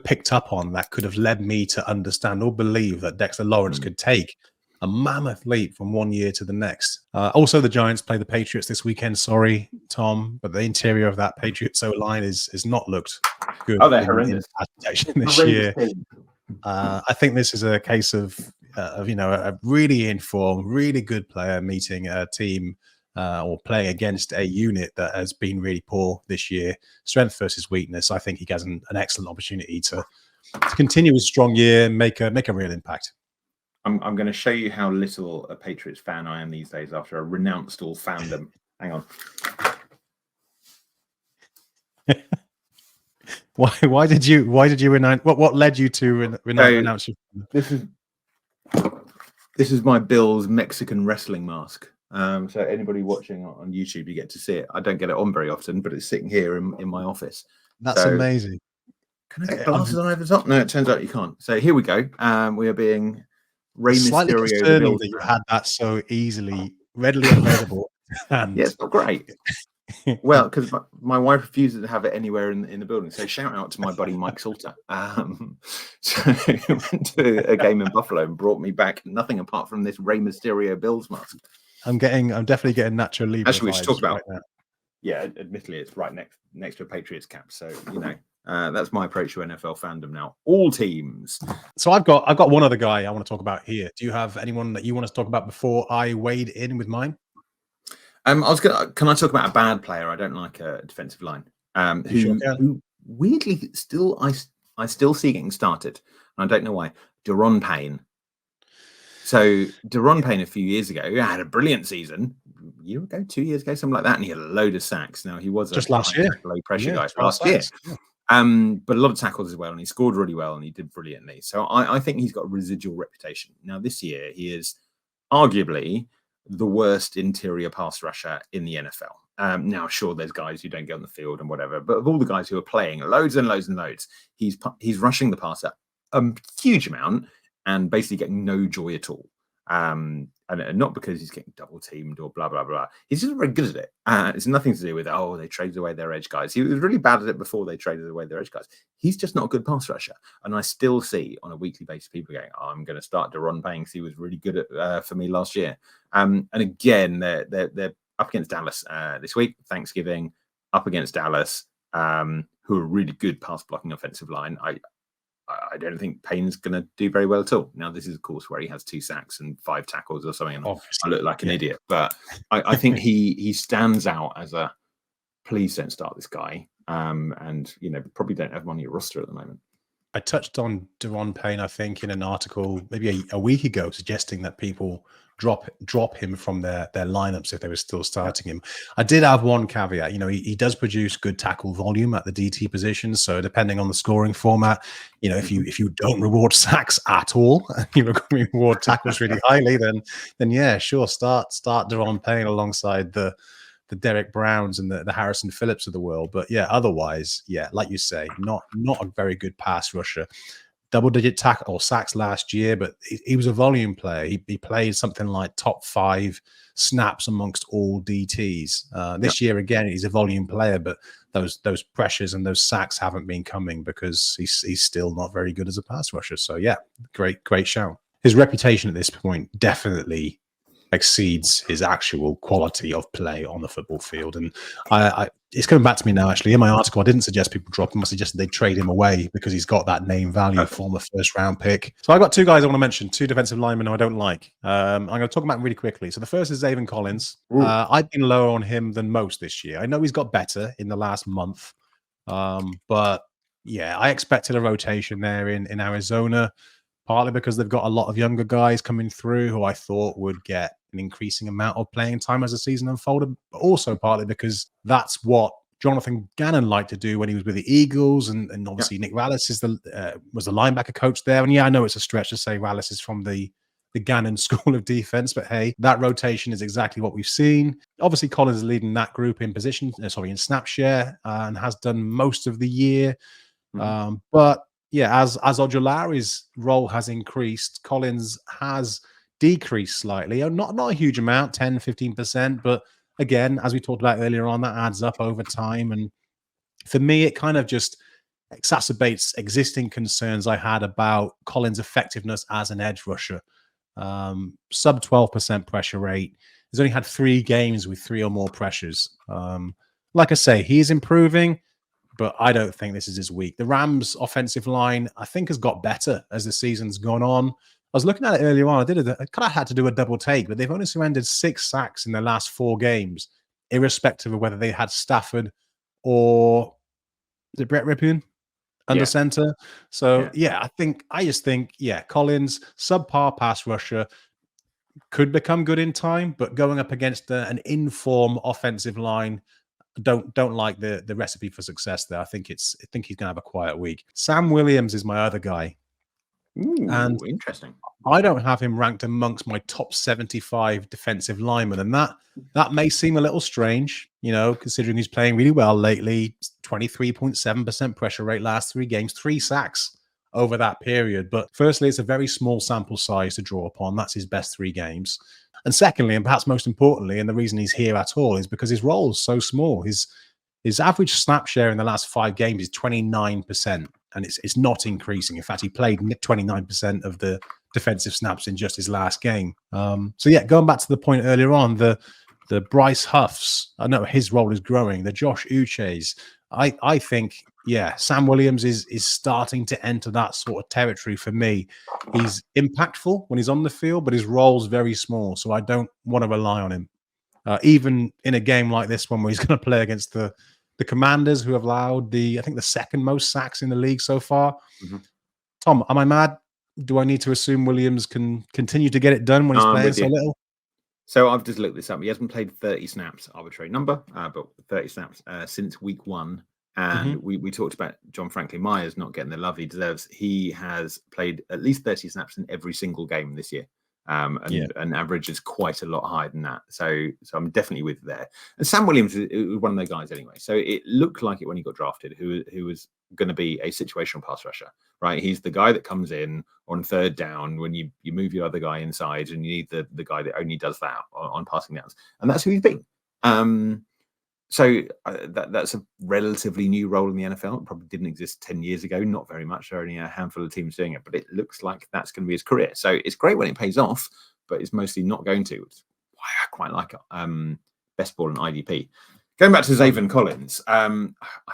picked up on that could have led me to understand or believe that Dexter Lawrence could take a mammoth leap from one year to the next. Also, the Giants play the Patriots this weekend. Sorry, Tom, but the interior of that Patriots O-line is not looked good. Oh, they're horrendous this year. I think this is a case of a really informed, really good player meeting a team or playing against a unit that has been really poor this year. Strength versus weakness. I think he has an excellent opportunity to continue his strong year and make a real impact. I'm going to show you how little a Patriots fan I am these days after I renounced all fandom. Hang on. Why did you renounce? What led you to renounce your? This This is my Bill's Mexican wrestling mask. So anybody watching on YouTube, you get to see it. I don't get it on very often, but it's sitting here in my office. That's amazing. Can I get glasses on over the top? No, it turns out you can't. So here we go. We are being Rey slightly Mysterio. concerning that you had that so readily available. And yeah, it's not great. Well, because my wife refuses to have it anywhere in the building. So shout out to my buddy Mike Salter. So he went to a game in Buffalo and brought me back nothing apart from this Rey Mysterio Bills mask. I'm definitely getting Nacho Libre. Actually, we should talk about. Right, yeah, admittedly, it's right next to a Patriots cap. So that's my approach to NFL fandom now. All teams. So I've got one other guy I want to talk about here. Do you have anyone that you want to talk about before I wade in with mine? Can I talk about a bad player? I don't like a defensive line. Who weirdly I still see getting started. And I don't know why. Daron Payne. So Daron Payne a few years ago had a brilliant season. A year ago, 2 years ago, something like that, and he had a load of sacks. Now he was just last year, low pressure guy last year. Yeah. But a lot of tackles as well, and he scored really well, and he did brilliantly. So I think he's got a residual reputation. Now this year, he is arguably the worst interior pass rusher in the NFL. Now, sure, there's guys who don't get on the field and whatever, but of all the guys who are playing loads and loads and loads, he's rushing the passer a huge amount and basically getting no joy at all. And not because he's getting double teamed or blah, blah, blah. He's just very good at it. It's nothing to do with, they traded away their edge guys. He was really bad at it before they traded away their edge guys. He's just not a good pass rusher. And I still see on a weekly basis people going, I'm going to start Daron Payne because he was really good at for me last year. And again, they're up against Dallas this week, Thanksgiving, up against Dallas, who are a really good pass blocking offensive line. I don't think Payne's going to do very well at all. Now, this is, of course, where he has 2 sacks and 5 tackles or something, and I look like an idiot. But I think he stands out as a, please don't start this guy. And, probably don't have him on your roster at the moment. I touched on Daron Payne, I think, in an article maybe a week ago, suggesting that people drop him from their lineups if they were still starting him. I did have one caveat. He does produce good tackle volume at the DT position. So depending on the scoring format, if you don't reward sacks at all, you reward tackles really highly, then yeah, sure, start Daron Payne alongside the Derek Browns and the Harrison Phillips of the world. But yeah, otherwise, yeah, like you say, not a very good pass rusher. Double-digit tackle or sacks last year, but he was a volume player. He played something like top 5 snaps amongst all DTs. This year, again, he's a volume player, but those pressures and those sacks haven't been coming because he's still not very good as a pass rusher. So yeah, great shout. His reputation at this point definitely exceeds his actual quality of play on the football field. And it's coming back to me now, actually. In my article, I didn't suggest people drop him. I suggested they trade him away because he's got that name value, former first-round pick. So I've got 2 guys I want to mention, 2 defensive linemen who I don't like. I'm going to talk about them really quickly. So the first is Zaven Collins. I've been lower on him than most this year. I know he's got better in the last month. But yeah, I expected a rotation there in Arizona, partly because they've got a lot of younger guys coming through who I thought would get an increasing amount of playing time as the season unfolded, but also partly because that's what Jonathan Gannon liked to do when he was with the Eagles, and obviously Nick Rallis was the linebacker coach there. And yeah, I know it's a stretch to say Rallis is from the Gannon school of defense, but hey, that rotation is exactly what we've seen. Obviously, Collins is leading that group in in snap share, and has done most of the year. But yeah, as Ojolari's role has increased, Collins has decreased slightly. Not a huge amount, 10, 15%. But again, as we talked about earlier on, that adds up over time. And for me, it kind of just exacerbates existing concerns I had about Collins' effectiveness as an edge rusher. Sub 12% pressure rate. He's only had 3 games with 3 or more pressures. Like I say, he is improving, but I don't think this is his week. The Rams' offensive line, I think, has got better as the season's gone on. I was looking at it earlier on. I kind of had to do a double take, but they've only surrendered 6 sacks in their last 4 games, irrespective of whether they had Stafford or is it Brett Rippon under center. So yeah, I just think Collins, subpar pass rusher, could become good in time, but going up against an inform offensive line, don't like the recipe for success there. I think he's going to have a quiet week. Sam Williams is my other guy. Ooh, And interesting. I don't have him ranked amongst my top 75 defensive linemen, and that may seem a little strange, considering he's playing really well lately. 23.7% pressure rate last 3 games, 3 sacks over that period. But firstly, it's a very small sample size to draw upon. That's his best 3 games. And secondly, and perhaps most importantly, and the reason he's here at all is because his role is so small. His average snap share in the last 5 games is 29%, and it's not increasing. In fact, he played 29% of the defensive snaps in just his last game. So yeah, going back to the point earlier on, the Bryce Huffs, I know his role is growing. The Josh Uches, I think, yeah, Sam Williams is starting to enter that sort of territory for me. He's impactful when he's on the field, but his role's very small, so I don't want to rely on him. Even in a game like this one where he's going to play against the Commanders, who have allowed I think the second most sacks in the league so far. Mm-hmm. Tom, am I mad? Do I need to assume Williams can continue to get it done when he's playing so little? So I've just looked this up. He hasn't played 30 snaps, arbitrary number, but 30 snaps since week 1. And we talked about John Franklin Myers not getting the love he deserves. He has played at least 30 snaps in every single game this year. And average is quite a lot higher than that. So I'm definitely with there. And Sam Williams is one of those guys anyway. So it looked like it when he got drafted, who was going to be a situational pass rusher, right? He's the guy that comes in on 3rd down when you move your other guy inside, and you need the guy that only does that on passing downs. And that's who he's been. So that's a relatively new role in the NFL. It probably didn't exist 10 years ago. Not very much. There are only a handful of teams doing it, but it looks like that's going to be his career. So it's great when it pays off, but it's mostly not going to. It's why I quite like it. Best ball in IDP. Going back to Zaven Collins, I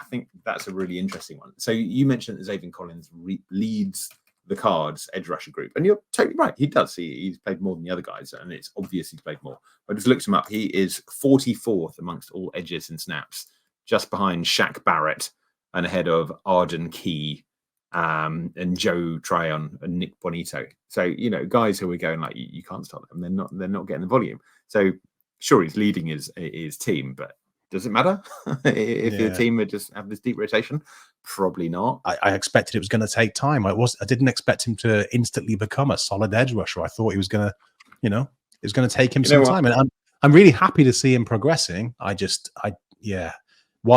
think that's a really interesting one. So you mentioned that Zaven Collins leads the Cards edge rusher group, and you're totally right. He does. He's played more than the other guys, and it's obvious he's played more. I just looked him up. He is 44th amongst all edges and snaps, just behind Shaq Barrett and ahead of Arden Key and Joe Tryon and Nick Bonito. So guys who are going like you can't stop them. They're not getting the volume. So sure, he's leading his team, but does it matter if your team would just have this deep rotation? Probably not. I expected it was going to take time. I didn't expect him to instantly become a solid edge rusher. I thought he was going to, it was going to take him some time. And I'm really happy to see him progressing. While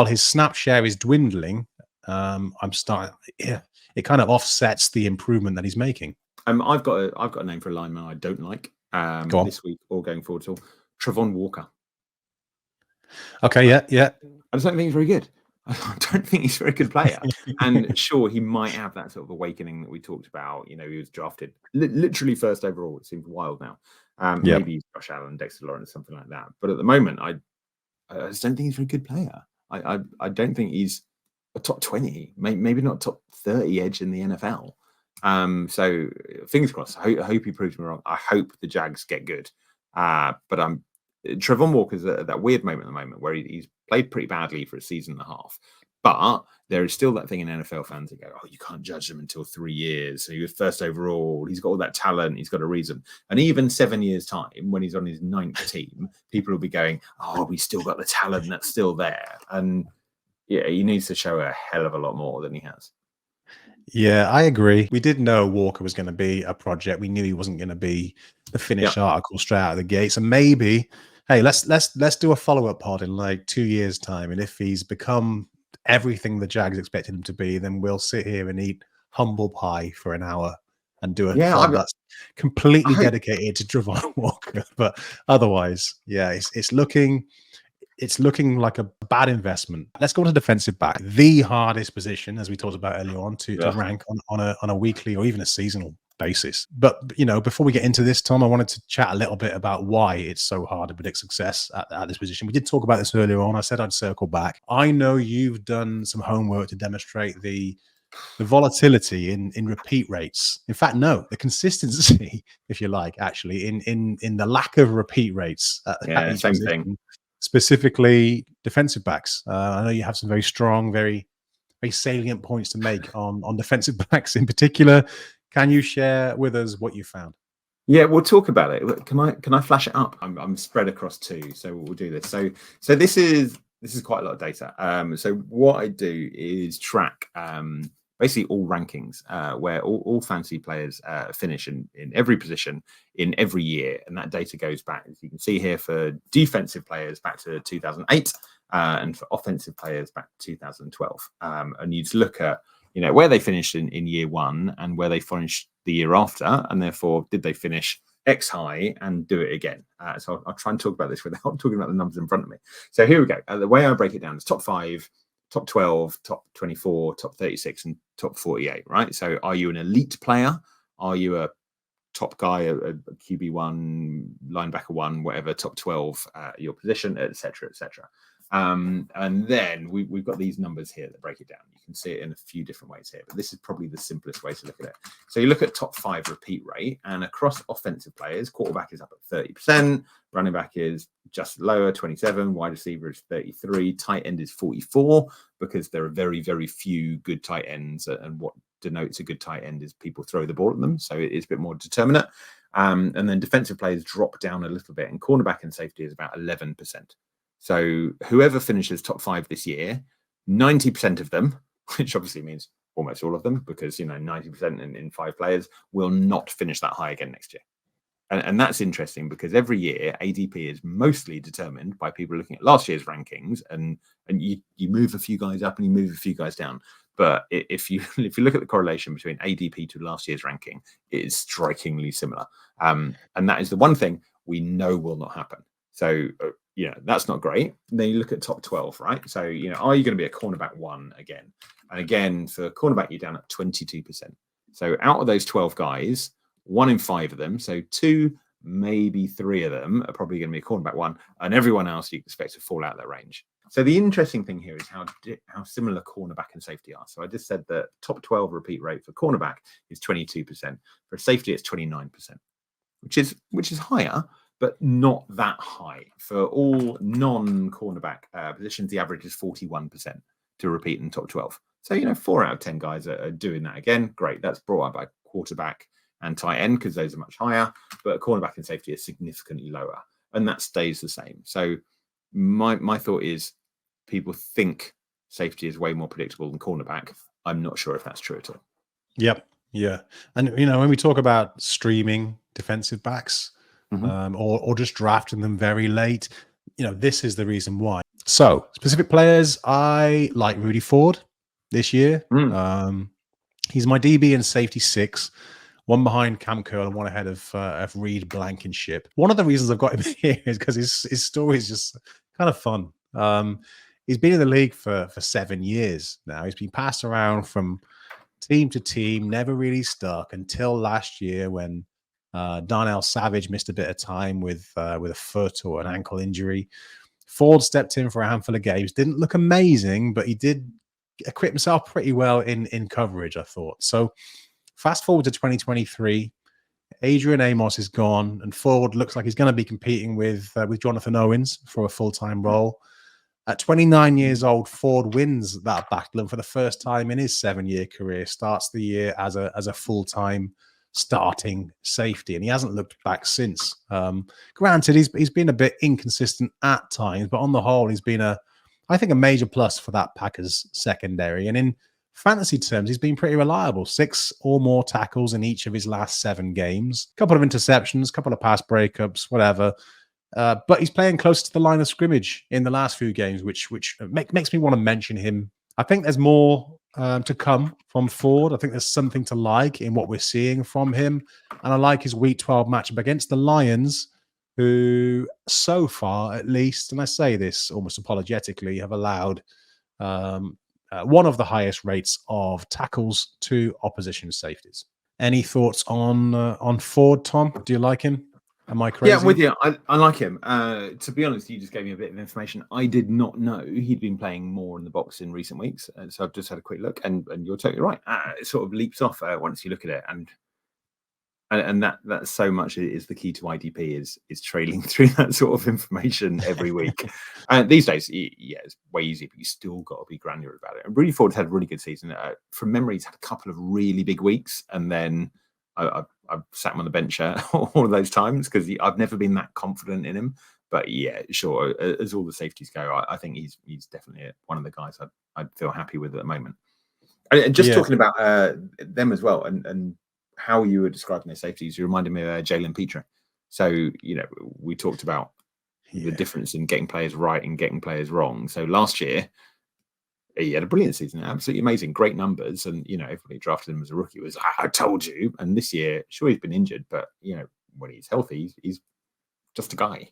his snap share is dwindling, I'm starting. Yeah, it kind of offsets the improvement that he's making. I've got a name for a lineman I don't like this week or going forward at all. Travon Walker. Okay, yeah. I just don't think he's very good. I don't think he's a very good player. And sure, he might have that sort of awakening that we talked about. He was drafted literally 1st overall. It seems wild now. Maybe he's Josh Allen, Dexter Lawrence, something like that. But at the moment, I just don't think he's a very good player. I don't think he's a top 20, maybe not top 30 edge in the NFL. So fingers crossed. I hope he proves me wrong. I hope the Jags get good. But Travon Walker's at that weird moment at the moment where he's played pretty badly for a season and a half. But there is still that thing in NFL fans that go, you can't judge them until 3 years. So he was 1st overall. He's got all that talent. He's got a reason. And even 7 years' time, when he's on his 9th team, people will be going, we've still got the talent that's still there. And yeah, he needs to show a hell of a lot more than he has. Yeah, I agree. We did know Walker was going to be a project. We knew he wasn't going to be the finished article straight out of the gate. So maybe, hey, let's do a follow-up pod in like 2 years' time. And if he's become everything the Jags expected him to be, then we'll sit here and eat humble pie for an hour and do a pod that's completely dedicated to Travon Walker. But otherwise, yeah, it's looking like a bad investment. Let's go to defensive back, the hardest position, as we talked about earlier on, to rank on a weekly or even a seasonal basis. But before we get into this, Tom, I wanted to chat a little bit about why it's so hard to predict success at this position. We did talk about this earlier on. I said I'd circle back. I know you've done some homework to demonstrate the volatility in repeat rates. In fact, no, the consistency, if you like, actually, in the lack of repeat rates. Same thing. Specifically defensive backs. I know you have some very strong, very, very salient points to make on defensive backs in particular. Can you share with us what you found? Yeah, we'll talk about it. Can I flash it up? I'm spread across 2, so we'll do this. So this is quite a lot of data. So what I do is track basically all rankings where all fantasy players finish in every position in every year. And that data goes back, as you can see here, for defensive players back to 2008 and for offensive players back to 2012. And you'd look at, where they finished in year one and where they finished the year after, and therefore did they finish X high and do it again. So I'll try and talk about this without talking about the numbers in front of me. So here we go. The way I break it down is top 5, top 12, top 24, top 36, and top 48, right? So are you an elite player? Are you a top guy, a QB1, linebacker 1, whatever, top 12, your position, etc., etc. And then we've got these numbers here that break it down. You can see it in a few different ways here, but this is probably the simplest way to look at it. So you look at top 5 repeat rate, and across offensive players, quarterback is up at 30%, running back is just lower, 27, wide receiver is 33, tight end is 44, because there are very, very few good tight ends, and what denotes a good tight end is people throw the ball at them, so it is a bit more determinate. And then defensive players drop down a little bit, and cornerback and safety is about 11%. So whoever finishes top 5 this year, 90% of them, which obviously means almost all of them, because 90% in 5 players, will not finish that high again next year. And that's interesting, because every year ADP is mostly determined by people looking at last year's rankings, and you move a few guys up and you move a few guys down. But if you look at the correlation between ADP to last year's ranking, it is strikingly similar. And that is the one thing we know will not happen. So that's not great. Then you look at top 12, right? So, are you going to be a cornerback 1 again? And again, for cornerback, you're down at 22%. So out of those 12 guys, 1 in 5 of them, so 2, maybe 3 of them are probably going to be a cornerback 1, and everyone else you expect to fall out of that range. So the interesting thing here is how similar cornerback and safety are. So I just said that top 12 repeat rate for cornerback is 22%. For safety, it's 29%, which is higher, but not that high. For all non-cornerback positions, the average is 41% to repeat in top 12. So, 4 out of 10 guys are doing that again. Great. That's brought up by quarterback and tight end, because those are much higher, but cornerback and safety is significantly lower, and that stays the same. So my thought is people think safety is way more predictable than cornerback. I'm not sure if that's true at all. Yep. Yeah. And, when we talk about streaming defensive backs, or just drafting them very late, this is the reason why. So specific players, I like Rudy Ford this year. He's my DB and safety 6, 1 behind Cam Curl and 1 ahead of Reed Blankenship. One of the reasons I've got him here is because his story is just kind of fun. He's been in the league for 7 years now. He's been passed around from team to team, never really stuck until last year when Darnell Savage missed a bit of time with a foot or an ankle injury. Ford stepped in for a handful of games. Didn't look amazing, but he did equip himself pretty well in coverage, I thought. So fast forward to 2023, Adrian Amos is gone, and Ford looks like he's going to be competing with Jonathan Owens for a full-time role. At 29 years old, Ford wins that battle, and for the first time in his 7-year career, starts the year as a full-time starting safety, and he hasn't looked back since. Granted, he's been a bit inconsistent at times, but on the whole, he's been I think a major plus for that Packers secondary. And in fantasy terms, he's been pretty reliable. 6 or more tackles in each of his last 7 games. A couple of interceptions, a couple of pass breakups, whatever. But he's playing close to the line of scrimmage in the last few games, which makes me want to mention him. I think there's more to come from Ford. I think there's something to like in what we're seeing from him. And I like his Week 12 matchup against the Lions, who so far, at least, and I say this almost apologetically, have allowed one of the highest rates of tackles to opposition safeties. Any thoughts on Ford, Tom? Do you like him? Am I crazy? Yeah, I'm with you. I like him. To be honest, you just gave me a bit of information. I did not know he'd been playing more in the box in recent weeks. So I've just had a quick look, and you're totally right. It sort of leaps off once you look at it, and that so much is the key to IDP is trailing through that sort of information every week. And these days, yeah, it's way easier, but you still got to be granular about it. And Rudy Ford's had a really good season. From memory, he's had a couple of really big weeks, and then I've sat him on the bench all of those times because I've never been that confident in him. But yeah, sure, as all the safeties go, I think he's definitely one of the guys I'd feel happy with at the moment. And just Yeah, talking about them as well, and how you were describing their safeties, you reminded me of Jalen Pitre. So, you know, we talked about the difference in getting players right and getting players wrong. So last year, he had a brilliant season, absolutely amazing, great numbers. And, you know, everybody drafted him as a rookie. It was, I told you. And this year, sure, he's been injured, but, you know, when he's healthy, he's just a guy.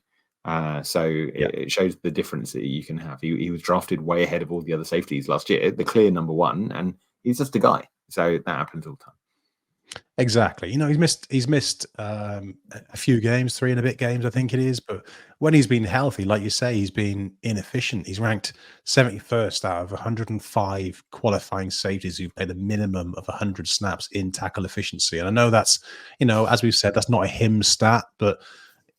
So it shows the difference that you can have. He was drafted way ahead of all the other safeties last year, the clear number one, and he's just a guy. So that happens all the time. Exactly. You know, he's missed a few games, 3 and a bit games, I think it is. But when he's been healthy, like you say, he's been inefficient. He's ranked 71st out of 105 qualifying safeties who've played a minimum of 100 snaps in tackle efficiency. And I know that's, you know, as we've said, that's not a him stat, but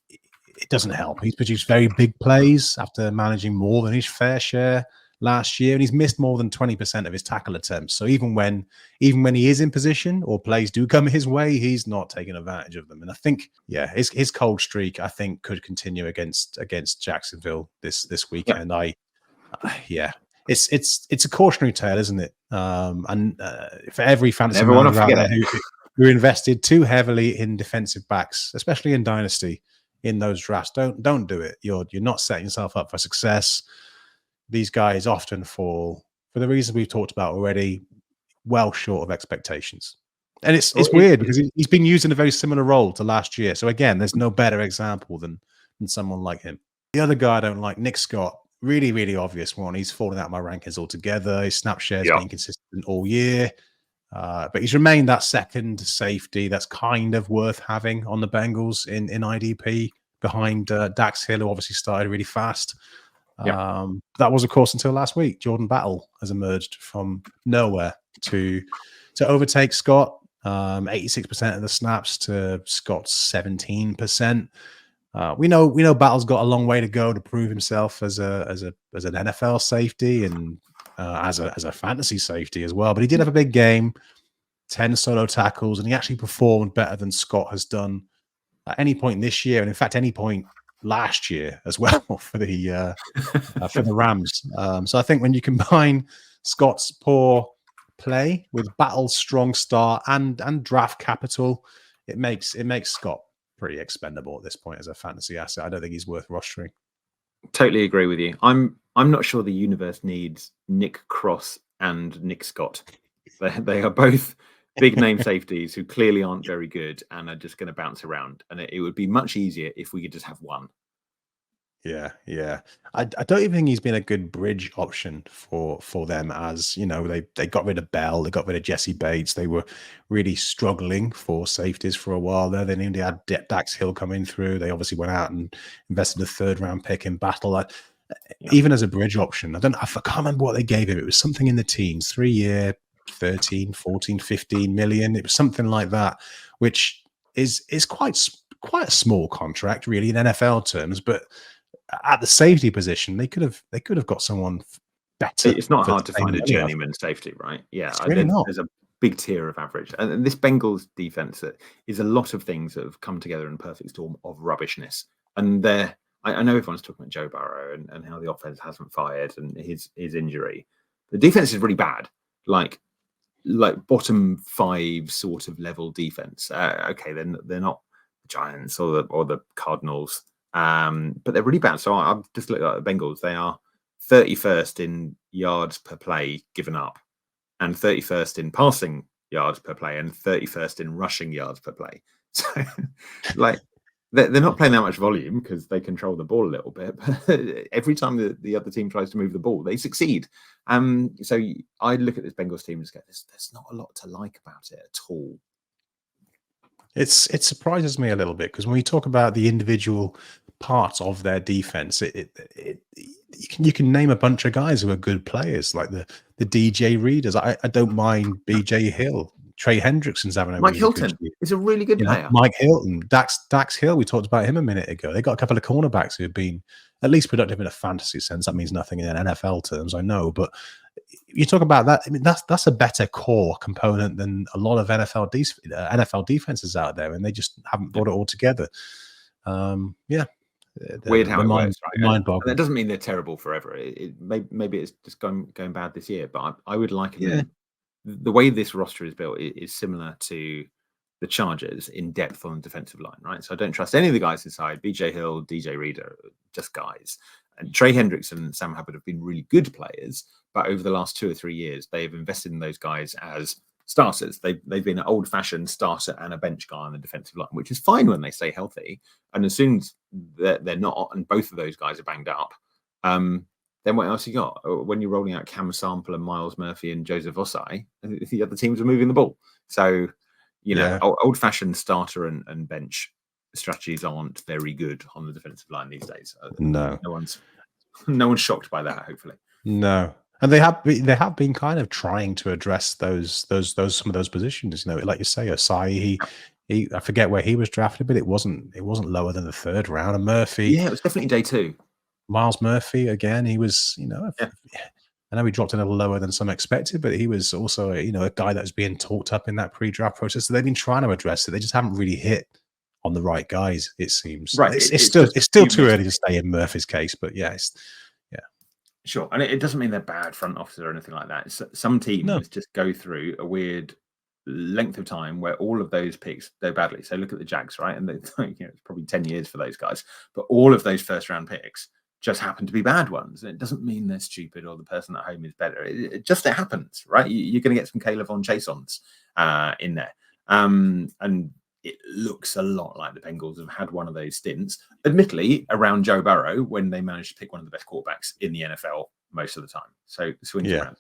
it doesn't help. He's produced very big plays after managing more than his fair share last year, and he's missed more than 20% of his tackle attempts. So even when he is in position or plays do come his way, he's not taking advantage of them. And I think, his cold streak, I think, could continue against Jacksonville this weekend. It's a cautionary tale, isn't it? And for every fantasy manager out there who invested too heavily in defensive backs, especially in Dynasty, in those drafts, don't do it. You're not setting yourself up for success. These guys often fall, for the reasons we've talked about already, well short of expectations. And it's weird because he's been used in a very similar role to last year. So again, there's no better example than someone like him. The other guy I don't like, Nick Scott, really, really obvious one. He's fallen out of my rankings altogether. His snap share's been consistent all year. But he's remained that second safety that's kind of worth having on the Bengals in IDP behind Dax Hill, who obviously started really fast. That was, of course, until last week. Jordan Battle has emerged from nowhere to overtake Scott. 86% of the snaps to Scott's 17%. We know Battle's got a long way to go to prove himself as an NFL safety and as a fantasy safety as well. But he did have a big game, 10 solo tackles, and he actually performed better than Scott has done at any point this year, and in fact, any point last year as well for the Rams. So I think when you combine Scott's poor play with Battle's strong start and draft capital, it makes Scott pretty expendable at this point as a fantasy asset. I don't think he's worth rostering. Totally agree with you. I'm not sure the universe needs Nick Cross and Nick Scott. They are both big name safeties who clearly aren't very good and are just going to bounce around. And it would be much easier if we could just have one. Yeah. I don't even think he's been a good bridge option for them, as you know, they got rid of Bell, they got rid of Jesse Bates. They were really struggling for safeties for a while there. They knew they had Dax Hill coming through. They obviously went out and invested a 3rd round pick in Battle. Even as a bridge option, I can't remember what they gave him. It was something in the teens, 3-year, 13, 14, 15 million. It was something like that, which is quite a small contract really in NFL terms, but at the safety position, they could have got someone better. It's not hard to find a journeyman safety, right? Yeah, there's a big tier of average, and this Bengals defense is a lot of things that have come together in a perfect storm of rubbishness. And I know everyone's talking about Joe Burrow and how the offense hasn't fired and his injury. The defense is really bad, like bottom 5 sort of level defense. Okay, then they're not the Giants or the Cardinals. But they're really bad. So I've just looked at the Bengals. They are 31st in yards per play given up, and 31st in passing yards per play, and 31st in rushing yards per play. So, they're not playing that much volume because they control the ball a little bit. But every time the other team tries to move the ball, they succeed. So I look at this Bengals team and go, there's not a lot to like about it at all. It surprises me a little bit because when we talk about the individual parts of their defense, you can name a bunch of guys who are good players, like the DJ Readers. I don't mind BJ Hill. Trey Hendrickson's having a Mike Hilton is a really good player. Mike Hilton, Dax Hill. We talked about him a minute ago. They got a couple of cornerbacks who have been at least productive in a fantasy sense. That means nothing in NFL terms, I know, but you talk about that. I mean, that's a better core component than a lot of NFL defenses out there, and they just haven't brought it all together. Weird how it works, right? Mind-boggling. That doesn't mean they're terrible forever. Maybe it's just going bad this year, but I would like them the way this roster is built is similar to the Chargers in depth on the defensive line, right? So I don't trust any of the guys inside. BJ Hill, DJ Reed are just guys. And Trey Hendrickson and Sam Hubbard have been really good players, but over the last 2 or 3 years, they've invested in those guys as starters. They've been an old-fashioned starter and a bench guy on the defensive line, which is fine when they stay healthy. And as soon as they're not, and both of those guys are banged up, then what else you got? When you're rolling out Cam Sample and Miles Murphy and Joseph Osai, the other teams are moving the ball. So, old-fashioned starter and bench strategies aren't very good on the defensive line these days. No one's shocked by that, hopefully. No. And they have been kind of trying to address those some of those positions. Like you say, Osai, he I forget where he was drafted, but it wasn't lower than the 3rd round. And Murphy, yeah, it was definitely day 2. Miles Murphy again, he was, I know he dropped a little lower than some expected, but he was also a guy that was being talked up in that pre-draft process. So they've been trying to address it. They just haven't really hit on the right guys, it seems. Right. It's still too early to say in Murphy's case, but yeah. Sure. And it doesn't mean they're bad front officers or anything like that. Some teams just go through a weird length of time where all of those picks go badly. So look at the Jags, right? And it's probably 10 years for those guys, but all of those first round picks just happen to be bad ones. And it doesn't mean they're stupid or the person at home is better. It happens, right? You're going to get some Kayvon Chasons in there. And it looks a lot like the Bengals have had one of those stints, admittedly, around Joe Burrow when they managed to pick one of the best quarterbacks in the NFL most of the time. So swings around.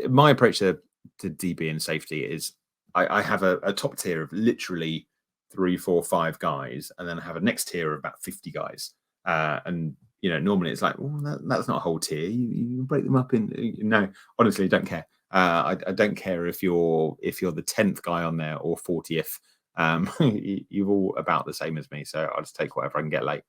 My approach to DB and safety is I have a top tier of literally 3, 4, 5 guys, and then I have a next tier of about 50 guys. And normally it's like, well, that's not a whole tier. You break them up in. No, honestly, I don't care. I don't care if you're the 10th guy on there or 40th. You're all about the same as me, so I'll just take whatever I can get late.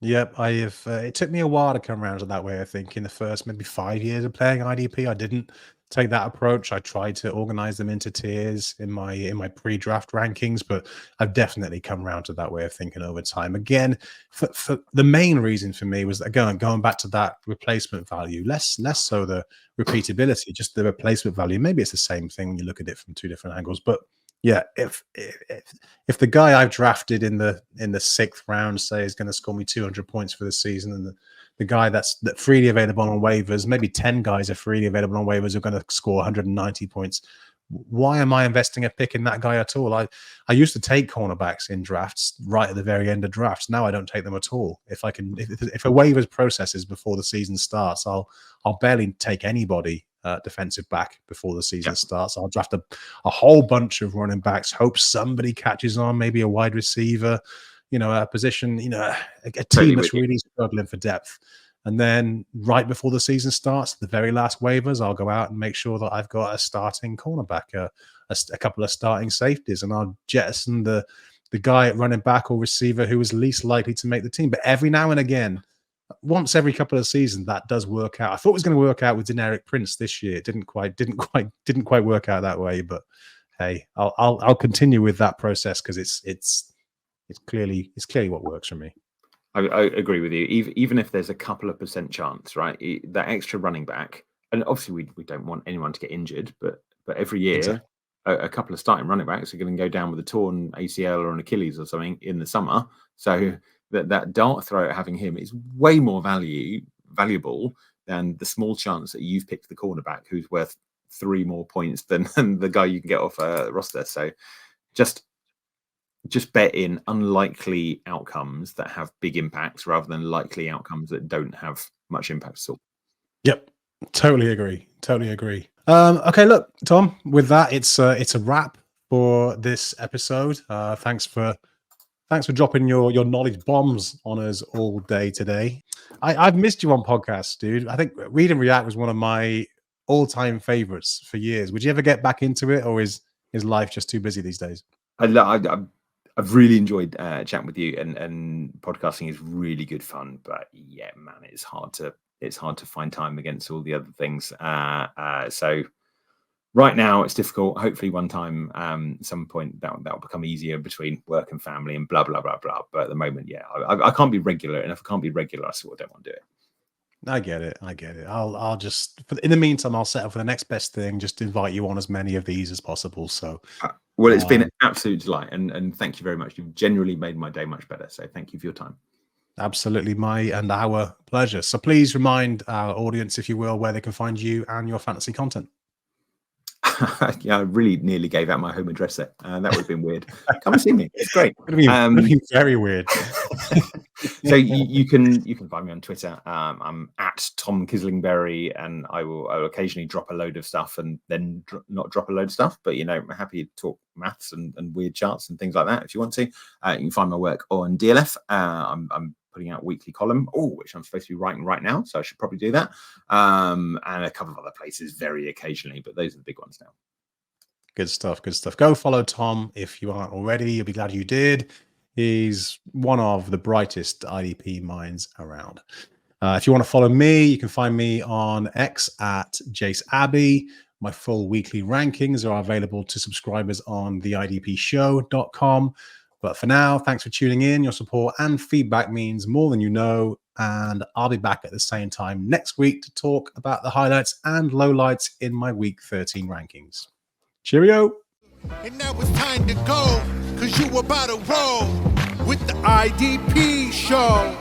Yep, I have. It took me a while to come around to that way. I think in the first maybe 5 years of playing IDP, I didn't take that approach. I tried to organize them into tiers in my pre-draft rankings, but I've definitely come around to that way of thinking over time. Again, for the main reason for me was that going back to that replacement value, less so the repeatability, just the replacement value. Maybe it's the same thing when you look at it from 2 different angles, but yeah, if the guy I've drafted in the 6th round, say, is going to score me 200 points for the season, and the guy that's freely available on waivers, maybe 10 guys are freely available on waivers who are going to score 190 points, why am I investing a pick in that guy at all? I used to take cornerbacks in drafts right at the very end of drafts. Now I don't take them at all. If a waivers processes before the season starts, I'll barely take anybody defensive back before the season starts. I'll draft a whole bunch of running backs, hope somebody catches on, maybe a wide receiver, a position, a team that's really struggling for depth. And then right before the season starts, the very last waivers, I'll go out and make sure that I've got a starting cornerback, a couple of starting safeties, and I'll jettison the guy at running back or receiver who is least likely to make the team. But every now and again, once every couple of seasons, that does work out. I thought it was going to work out with Deneric Prince this year. It didn't quite work out that way. But hey, I'll continue with that process because it's clearly what works for me. I agree with you. Even if there's a couple of % chance, right? That extra running back, and obviously we don't want anyone to get injured, but every year a couple of starting running backs are going to go down with a torn ACL or an Achilles or something in the summer. So that dart throw at having him is way more valuable than the small chance that you've picked the cornerback who's worth 3 more points than the guy you can get off a roster. So just bet in unlikely outcomes that have big impacts rather than likely outcomes that don't have much impact at all. Yep, totally agree. Okay, look, Tom, with that, it's a wrap for this episode. Thanks for dropping your knowledge bombs on us all day today. I've missed you on podcasts, dude. I think Read and React was one of my all-time favorites for years. Would you ever get back into it, or is life just too busy these days? I've really enjoyed chatting with you, and podcasting is really good fun. But yeah, man, it's hard to find time against all the other things. So right now it's difficult. Hopefully one time, some point that'll become easier between work and family and blah blah blah blah. But at the moment, yeah, I can't be regular, and if I can't be regular, I sort of don't want to do it. I get it. I'll just, in the meantime, I'll settle for the next best thing. Just invite you on as many of these as possible. So, well, it's been an absolute delight, and thank you very much. You've genuinely made my day much better. So thank you for your time. Absolutely, my and our pleasure. So please remind our audience, if you will, where they can find you and your fantasy content. Yeah, I really nearly gave out my home address there. That would have been weird. Come and see me. It's great. It would have been very weird. So you can find me on Twitter. I'm at Tom Kislingbury, and I'll occasionally drop a load of stuff and then not drop a load of stuff. But I'm happy to talk maths and weird charts and things like that if you want to. You can find my work on DLF. I'm putting out a weekly column, which I'm supposed to be writing right now, so I should probably do that. And a couple of other places very occasionally, but those are the big ones now. Good stuff. Go follow Tom if you aren't already. You'll be glad you did. He's one of the brightest IDP minds around. If you want to follow me, you can find me on X at Jase Abbey. My full weekly rankings are available to subscribers on theidpshow.com. But for now, thanks for tuning in. Your support and feedback means more than you know. And I'll be back at the same time next week to talk about the highlights and lowlights in my Week 13 rankings. Cheerio. And now it's time to go, because you about to roll with the IDP show.